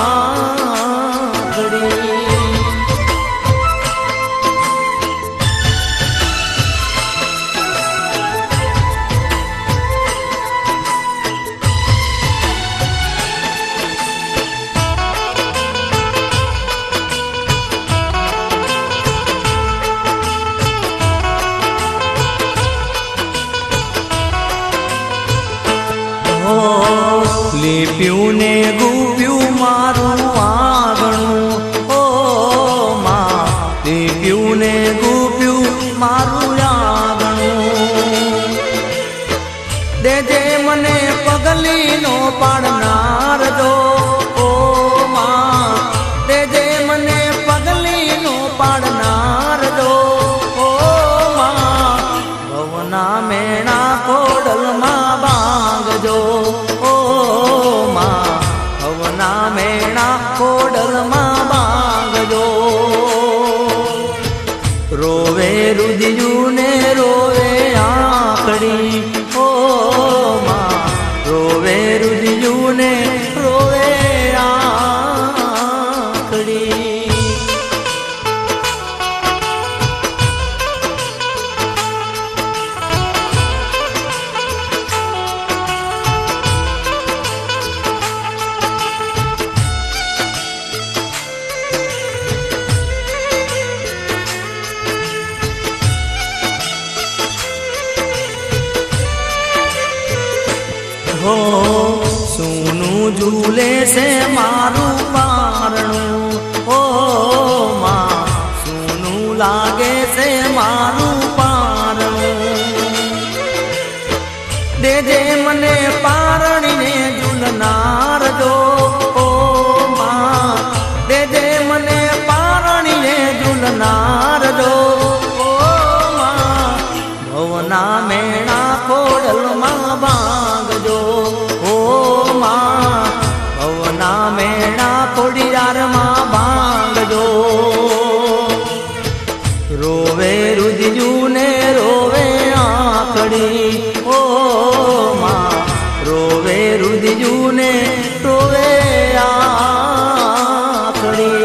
લીપ્યું ને ગુપ્યું મારું આંગણું ઓ માં લીપ્યું ને ગુપ્યું મારું આંગણું દેજે મને પગલીનો પાડનાર જો ઓ માં દેજે મને પગલીનો પાડનાર જો ઓ માં ભવના મેણા ખોડલમાં બાંગજો ભવના મેણા ખોડલમાં બાંગજો રોવે રુદિયું ને રોવે આંખડી ઓ માં રોવે રુદિયું ને રોવે આંખડી હો સોનું ઝૂલે છે મારું પારણું ઓ માં સોનું લાગે છે મારું પારણું દેજે મને પારણીને ઝૂલનાર જો ઓ માં દેજે મને પારણીને ઝૂલનાર જો ઓ માં ભવના મેણા ખોડલમાં બાંગજો ઓ માં ભવના મેણા ખોડિયારમાં બાંગજો રોવે રુદિયું ને રોવે આંખડી ઓ માં રોવે રુદિયું ને રોવે આંખડી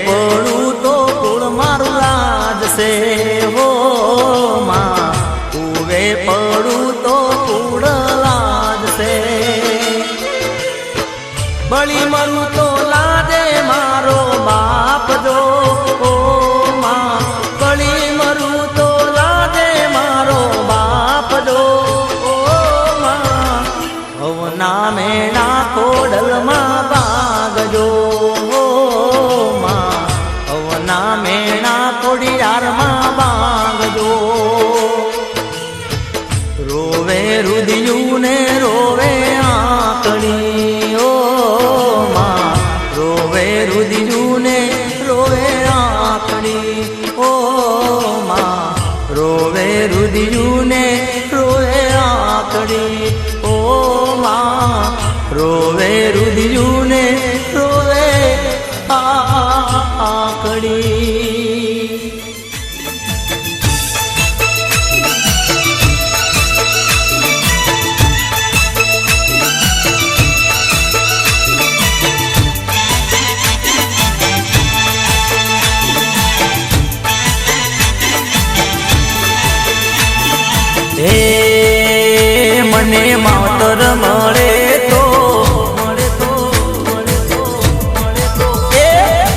પડું તો કુળ મારું લાજશે હો માં કુવે પડું તો કુળ લાજશે બળી મરું તો લાજે મારો બાપ જો ઓ માં બળી મરું તો લાજે મારો બાપ જો ઓ માં ભવના મેણા ખોડલમાં બાગજો મેણા ખોડિયારમાં બાંગજો રોવે રુદિયું ને રોવે આંખડી ઓ માં રોવે રુદિયું ને રોવે આંખડી ઓ માં રોવે રુદિયું ને રોવે આંખડી ઓ માં રોવે રુદિયું ને રોવે આંખડી મને માવતર મળે તો એ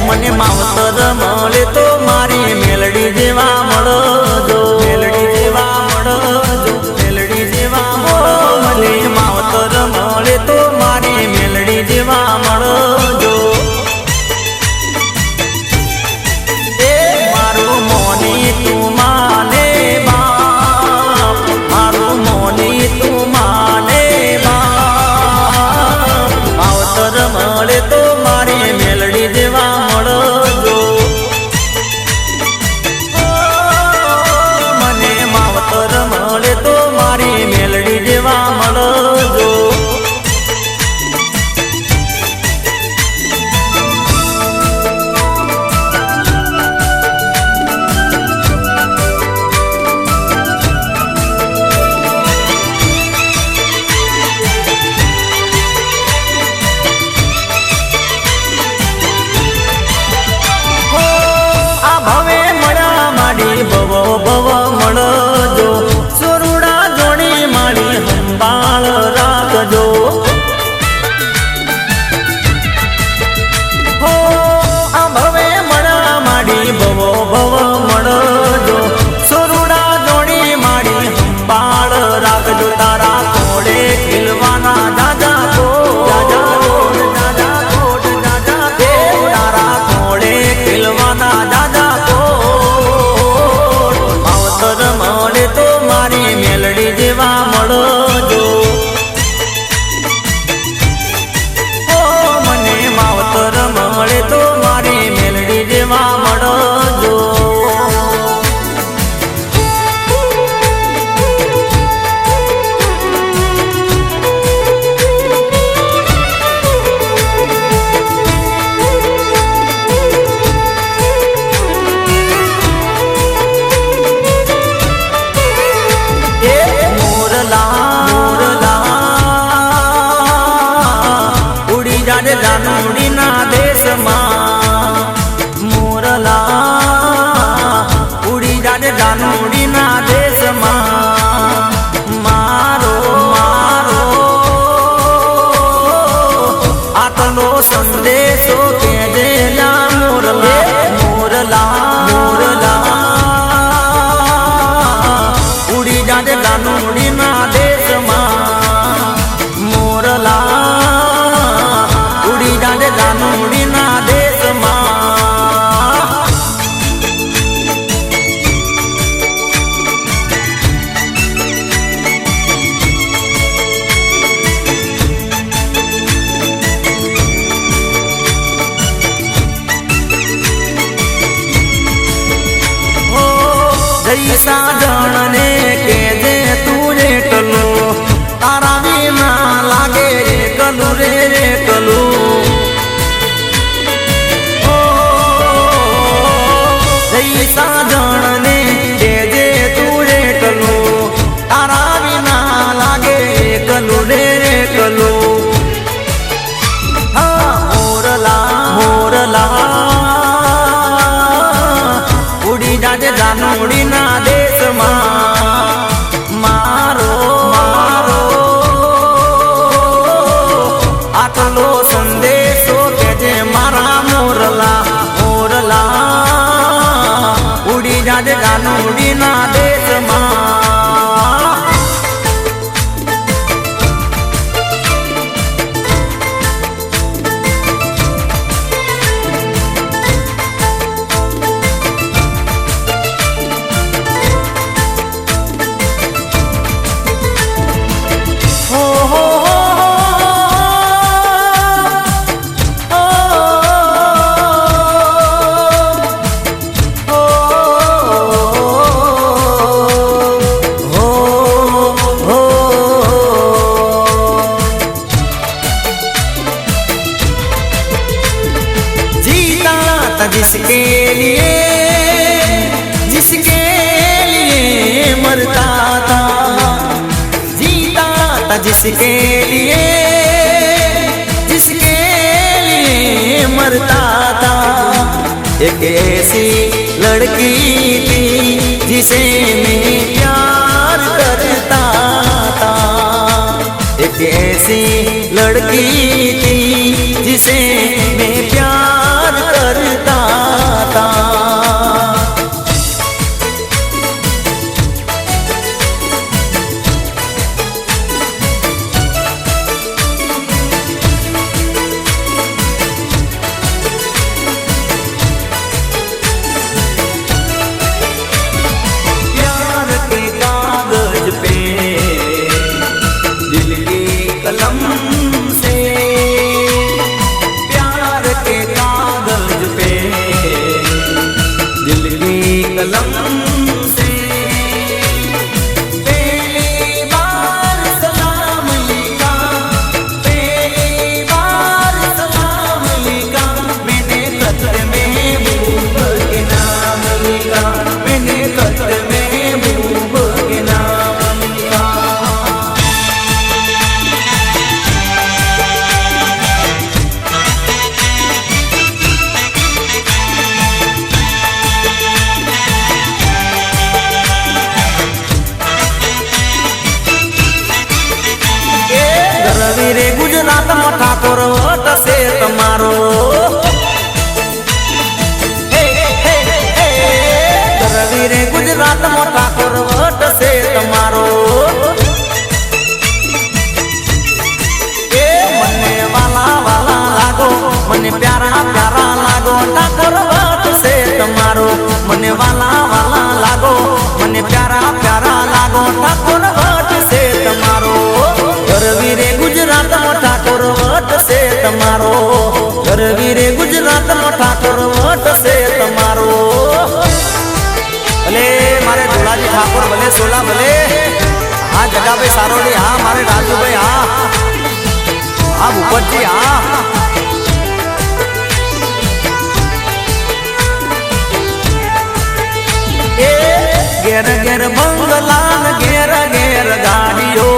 મને માવતર મળે તો મારી મેલડી જેવા મળજો મેલડી જેવા મળજો મેલડી જેવા મળો મને માવતર મળે તો મારી મેલડી જેવા મળજો એ મારું મોની તું માને બાપ મારું મોની તું માને બાપ માવતર મળે તો મારી મેલડી જેવા મળજો મને માવતર મળે તો મારી મેલડી જેવા મળજો આ ભવે મળ્યા માડી ભવ ભવ મળજો સુરુડા જોડી માડી સંભાળ રાખજો હો આ ભવે મળ્યા માડી ભવ ભવ મળજો સુરુડા જોડી માડી સંભાળ રાખજો તારા કોડે ખીલવાના દાદા કો દાદા કોડ દાદા કોડ દાદા તે તારા કોડે ખીલવાના દાદા કોડ માવતર મળે તો મારી મેલડી જેવા મળજો ઓ મને માવતર મળે તો મારી મેલડી જેવા મળજો એ મોરલા ઉડી જાડે જાનુડીના દેશમાં મોરલા ઉડી જાડે જાનુડીના દેશમાં મારો મારો આટલો સંદેશો કેજે લા મોરલા મોરલા મોરલા ઉડી જાડે જાનુડીના દેશમાં મોરલા ઉડી જાડે જાનુડીના દેશમાં હો જઈ સાજણને કેજે તું રેટલો તારા વિના લાગે રે કલું રે રે કલું ઓ જઈ સાજણને કેજે તું રેટલો તારા વિના લાગે કલું રે રે કલું હા મોરલા મોરલા ઉડી જાજે જાનુડીના દેશમાં મારો મારો આટલો સંદેશો કેજે મારા મોરલા મોરલા ઉડી જાજે જાનુડીના દેશમાં હો હો जीता था जिसके लिए मरता था जीता था जिसके लिए मरता था एक ऐसी लड़की थी जिसे मैं प्यार करता था एक कैसी लड़की थी जिसे मैं प्यार करता था। રે ગુજરાતમાં ઠાકોર વટ છે તમારો, રવિ રે ગુજરાતમાં ઠાકોર વટ છે તમારો, એ મને વાલા વાલા લાગો, મને પ્યારા પ્યારા લાગો, ઠાકોર વટ છે તમારો, મને વાલા વાલા લાગો, મને પ્યારા પ્યારા લાગો, ઠાકોર વટ છે તમારો, રવિ રે ગુજરાતમાં ઠાકોર વટ છે તમારો, રવિ રે ગુજરાતમાં ઠાકોર વટ છે તમારો। ભલે મારે ધોળાજી ઠાકોર, ભલે સોલા, ભલે હા જગાભાઈ સારોડી, હા મારે રાજુભાઈ, હા ભૂપતજી, હા ઘેર ઘેર બંગલાન ઘેર ઘેર ગાડીઓ,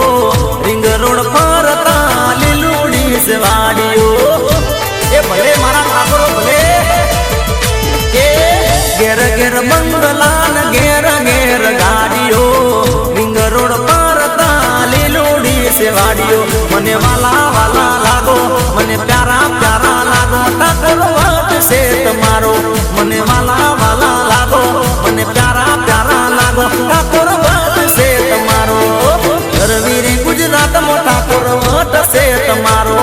રિંગ રોડ ફરતા લીલુડી સવાડીઓ, એ ભલે મારા ઠાકોરો ભલે, એ ઘેર ઘેર બંગલાન ઘેર ઘેર ગાડીઓ, રિંગ રોડ ફરતા લીલુડી સવાડીઓ, મને વાલા વાલા લાગો, મને પ્યારા પ્યારા લાગો, ઠાકોર વટ છે તમારો, મને વાલા વાલા લાગો, મને પ્યારા પ્યારા લાગો, ઠાકોર વટ છે તમારો, રવિ રે ગુજરાતમાં ઠાકોર વટ છે તમારો।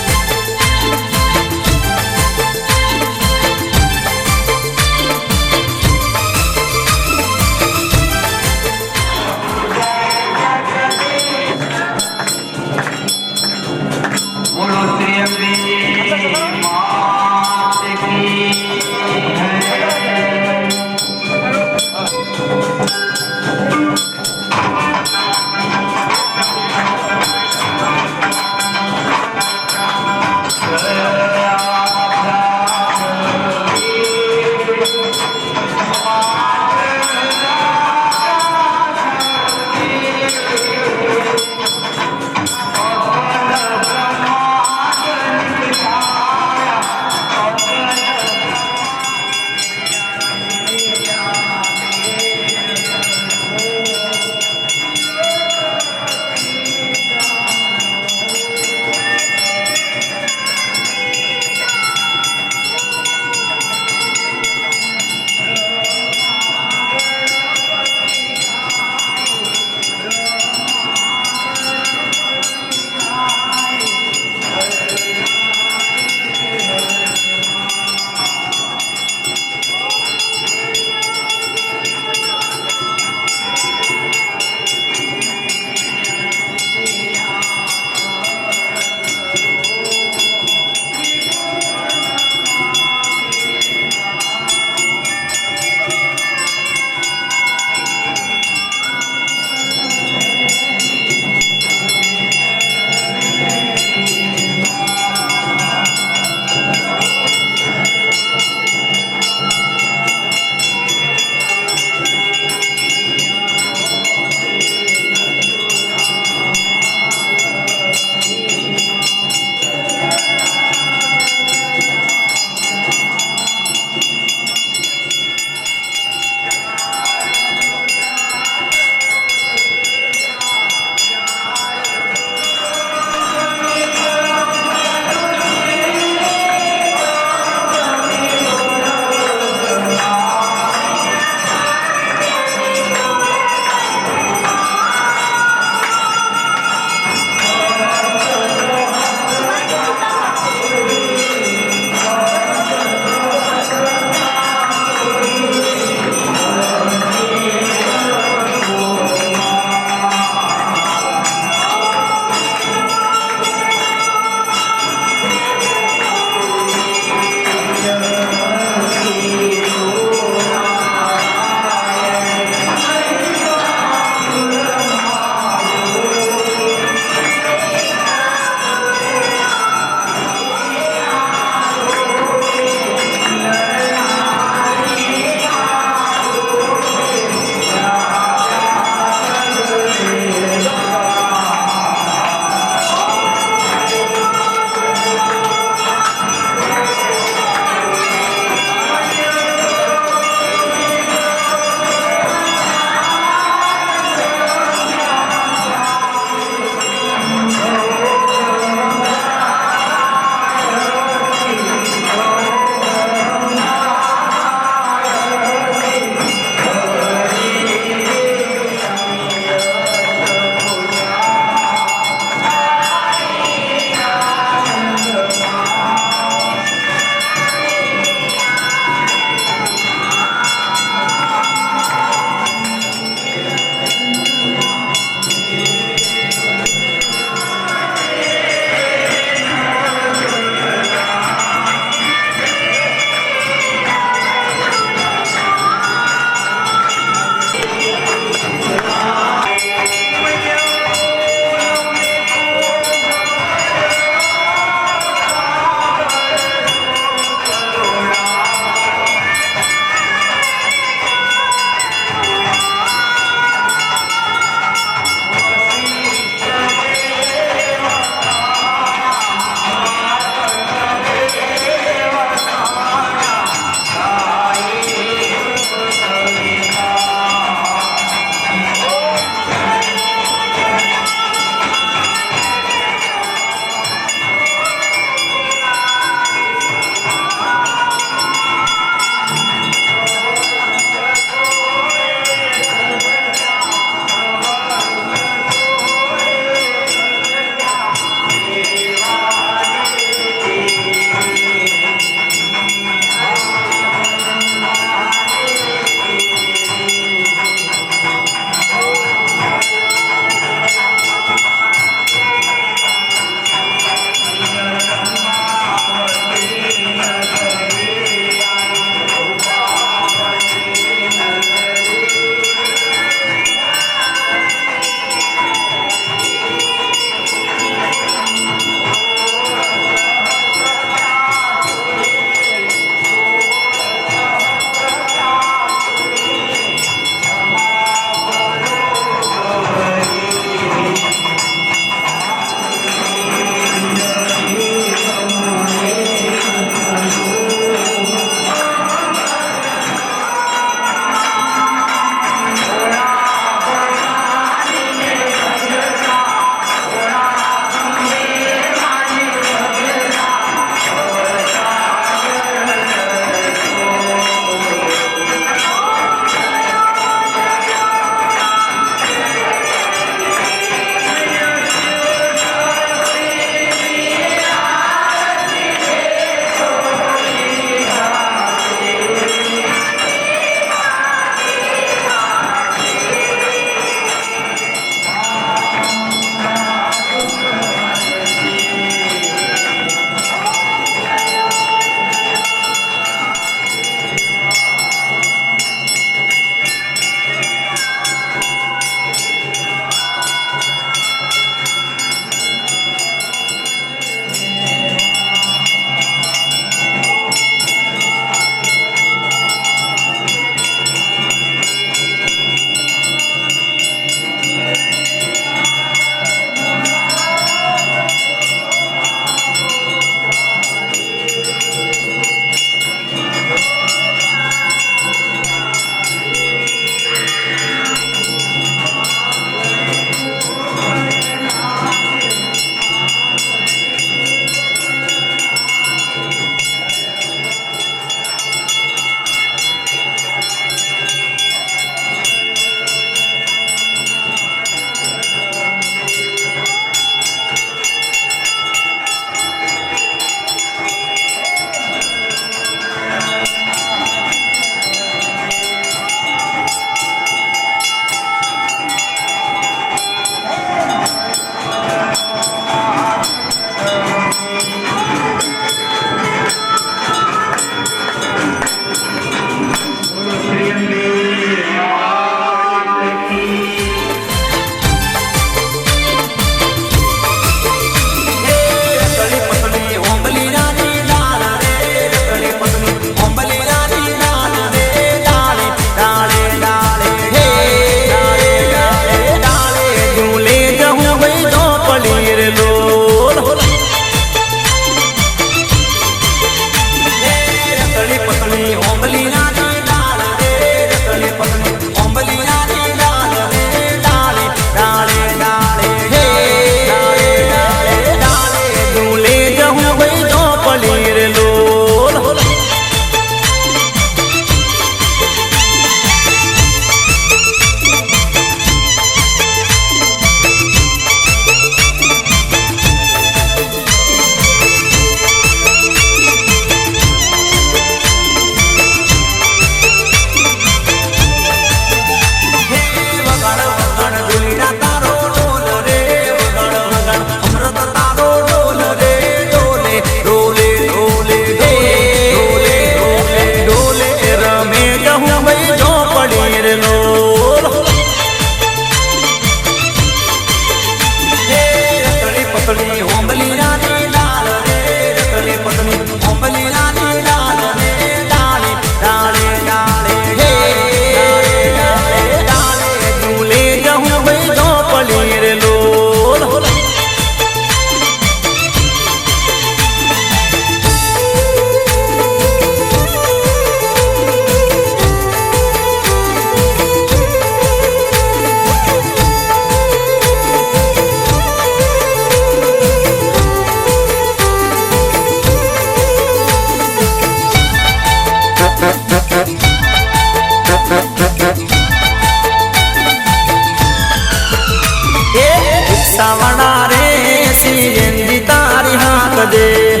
રાખજે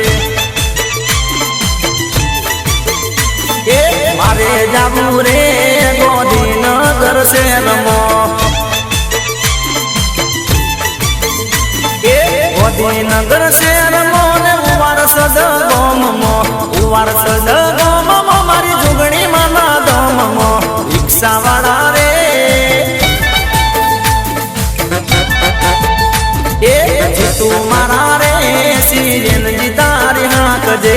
એ મારે જાવું રે ગોધીનગર શહેરમાં એ ગોધીનગર શહેરમાં ને ઉવારસ ગામમાં મારી જુગણી માના ધામમાં રિક્ષા વાળા રે એ તું મારા રે સિરેનજી તારી હાંકજે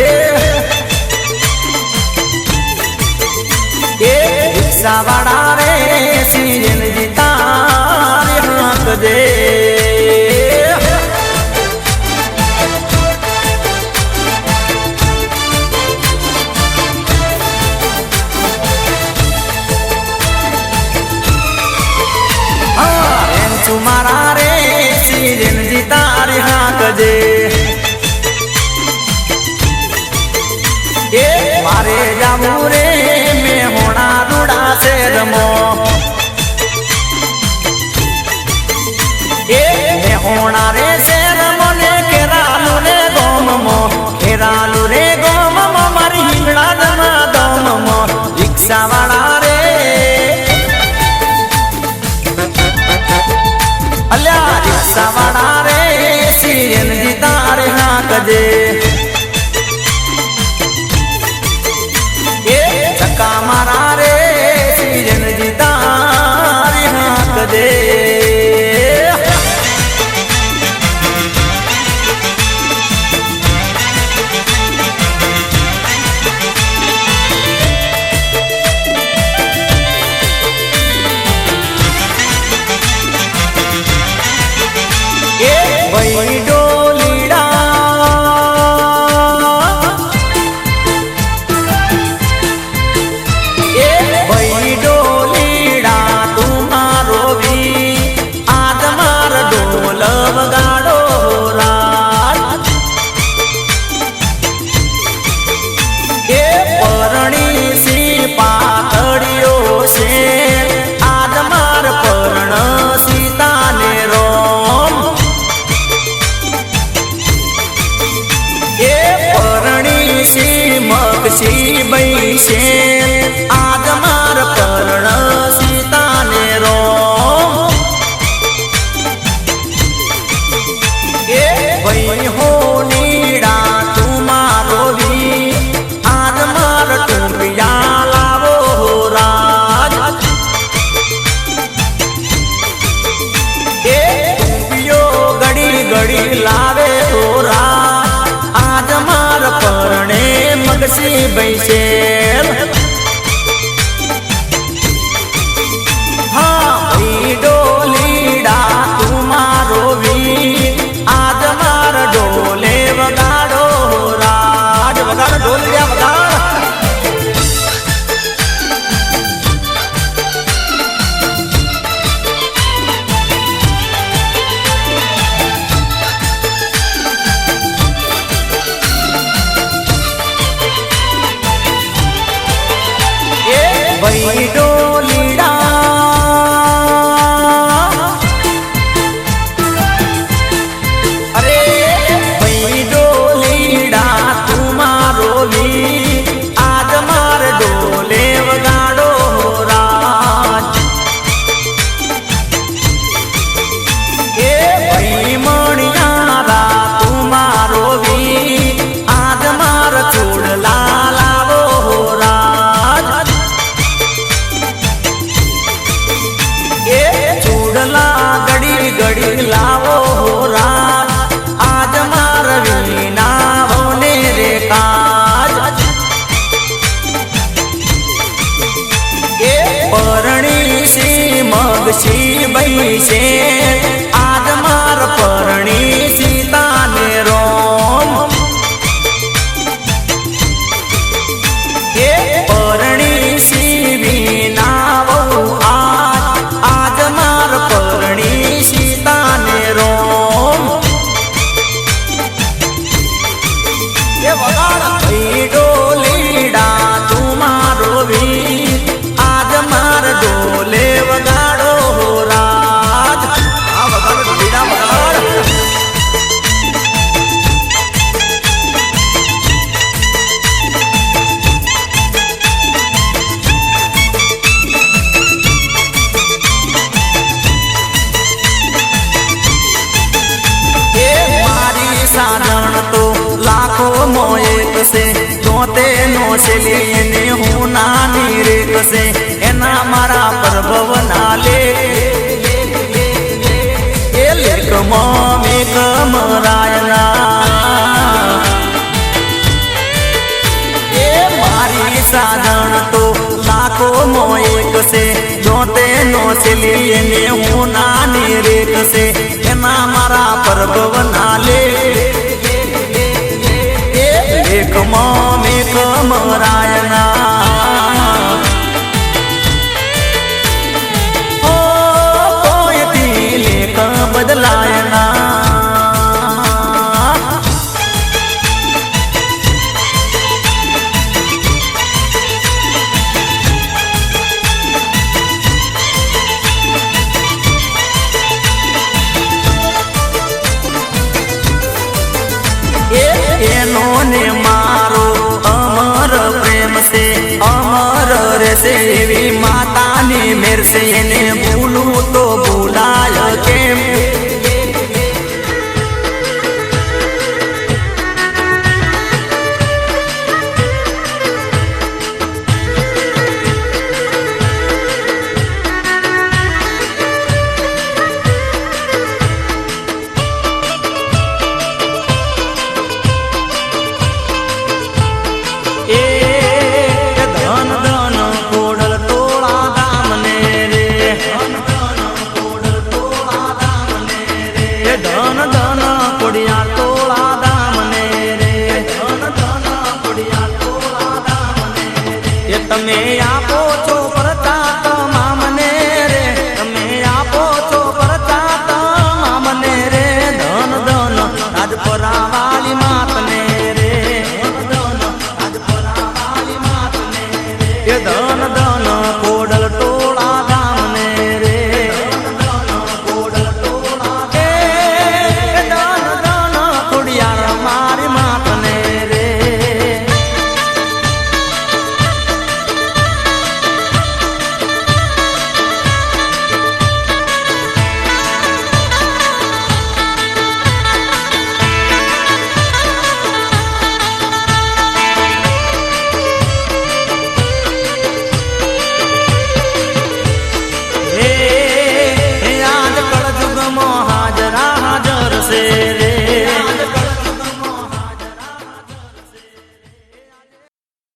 એ રિક્ષા વાળા રે સિરેનજી તારી હાંકજે મારા રે સિરેનજી તારી હાંકજે એ મારે જાવું રે મેં હોણા રૂડા શેરમાં એ મેં હોણા રે શેરમાં ને ખેરાલું રે ગોમમાં મારી હિંગળા જમા દમમાં રિક્ષા વાળા રે અલ્યા રિક્ષા વાળા રે સિરેનજી તારે હાંકજે એ ચક્કા મારા રે સિરેનજી તારે હાંકજે ભાઈ ડોલીડા એ ભાઈ ડોલીડા તું મારો વી આજ માર ઢોલ વગાડો રાત એ પરણી સી પાતળીઓ છે આજ માર પરણ સીતાને રોમ મક્ષી બૈસે આજ માર પરણ સીતાને રોમ એ ભાઈ હો નીડા તું મારો વી આજ માર ટુંપિયા લાવો રાજ એ ટુંપિયો ઘડી લાવે હો રાજ આજ માર પરણે મગસી બૈસેલ હા ભાઈ ડોલીડા તું મારો વી આજ માર ડોલે વગાડો રાજ વગાડો ડોલિયા વગાડ ભાઈ ડોલીડા અરે ભાઈ ડોલીડા તું મારો વી આજ માર ડોલે વગાડો રાજ એ ભાઈ મણિયારા તું મારો વી આજ માર ચૂડલા લાવો રાજ એ ચૂડલા ઘડી લાવો રાજ આજ માર વીના હોને રે કાજ એ પરણી સી મગસી બૈસે આજ માર પરણી સીતાને રોમ એ પરણી સી વીના આજ માર પરણી સીતાને રોમ એ વગાડ ભાઈ ડોલીડા તું મારો વી આજ માર ડોલે વગાડો રાજ આ છેલી એને હું નાની રેખ છે એના મારા પ્રભવના લેખ એ લેખમાં મેઘમરાયના એ મારી સાધન તો લાખો મો એક છે જો તેનો છેલી એને હું નાની રેખ છે એના મારા પ્રભવના લેખ લેખમાં મેઘમરાયના ઓ કોઈથી લેખ બદલાયના એનો ને મારો અમર પ્રેમ છે અમર રહેશે એવી માતાની મેર છે એને ભૂલું તો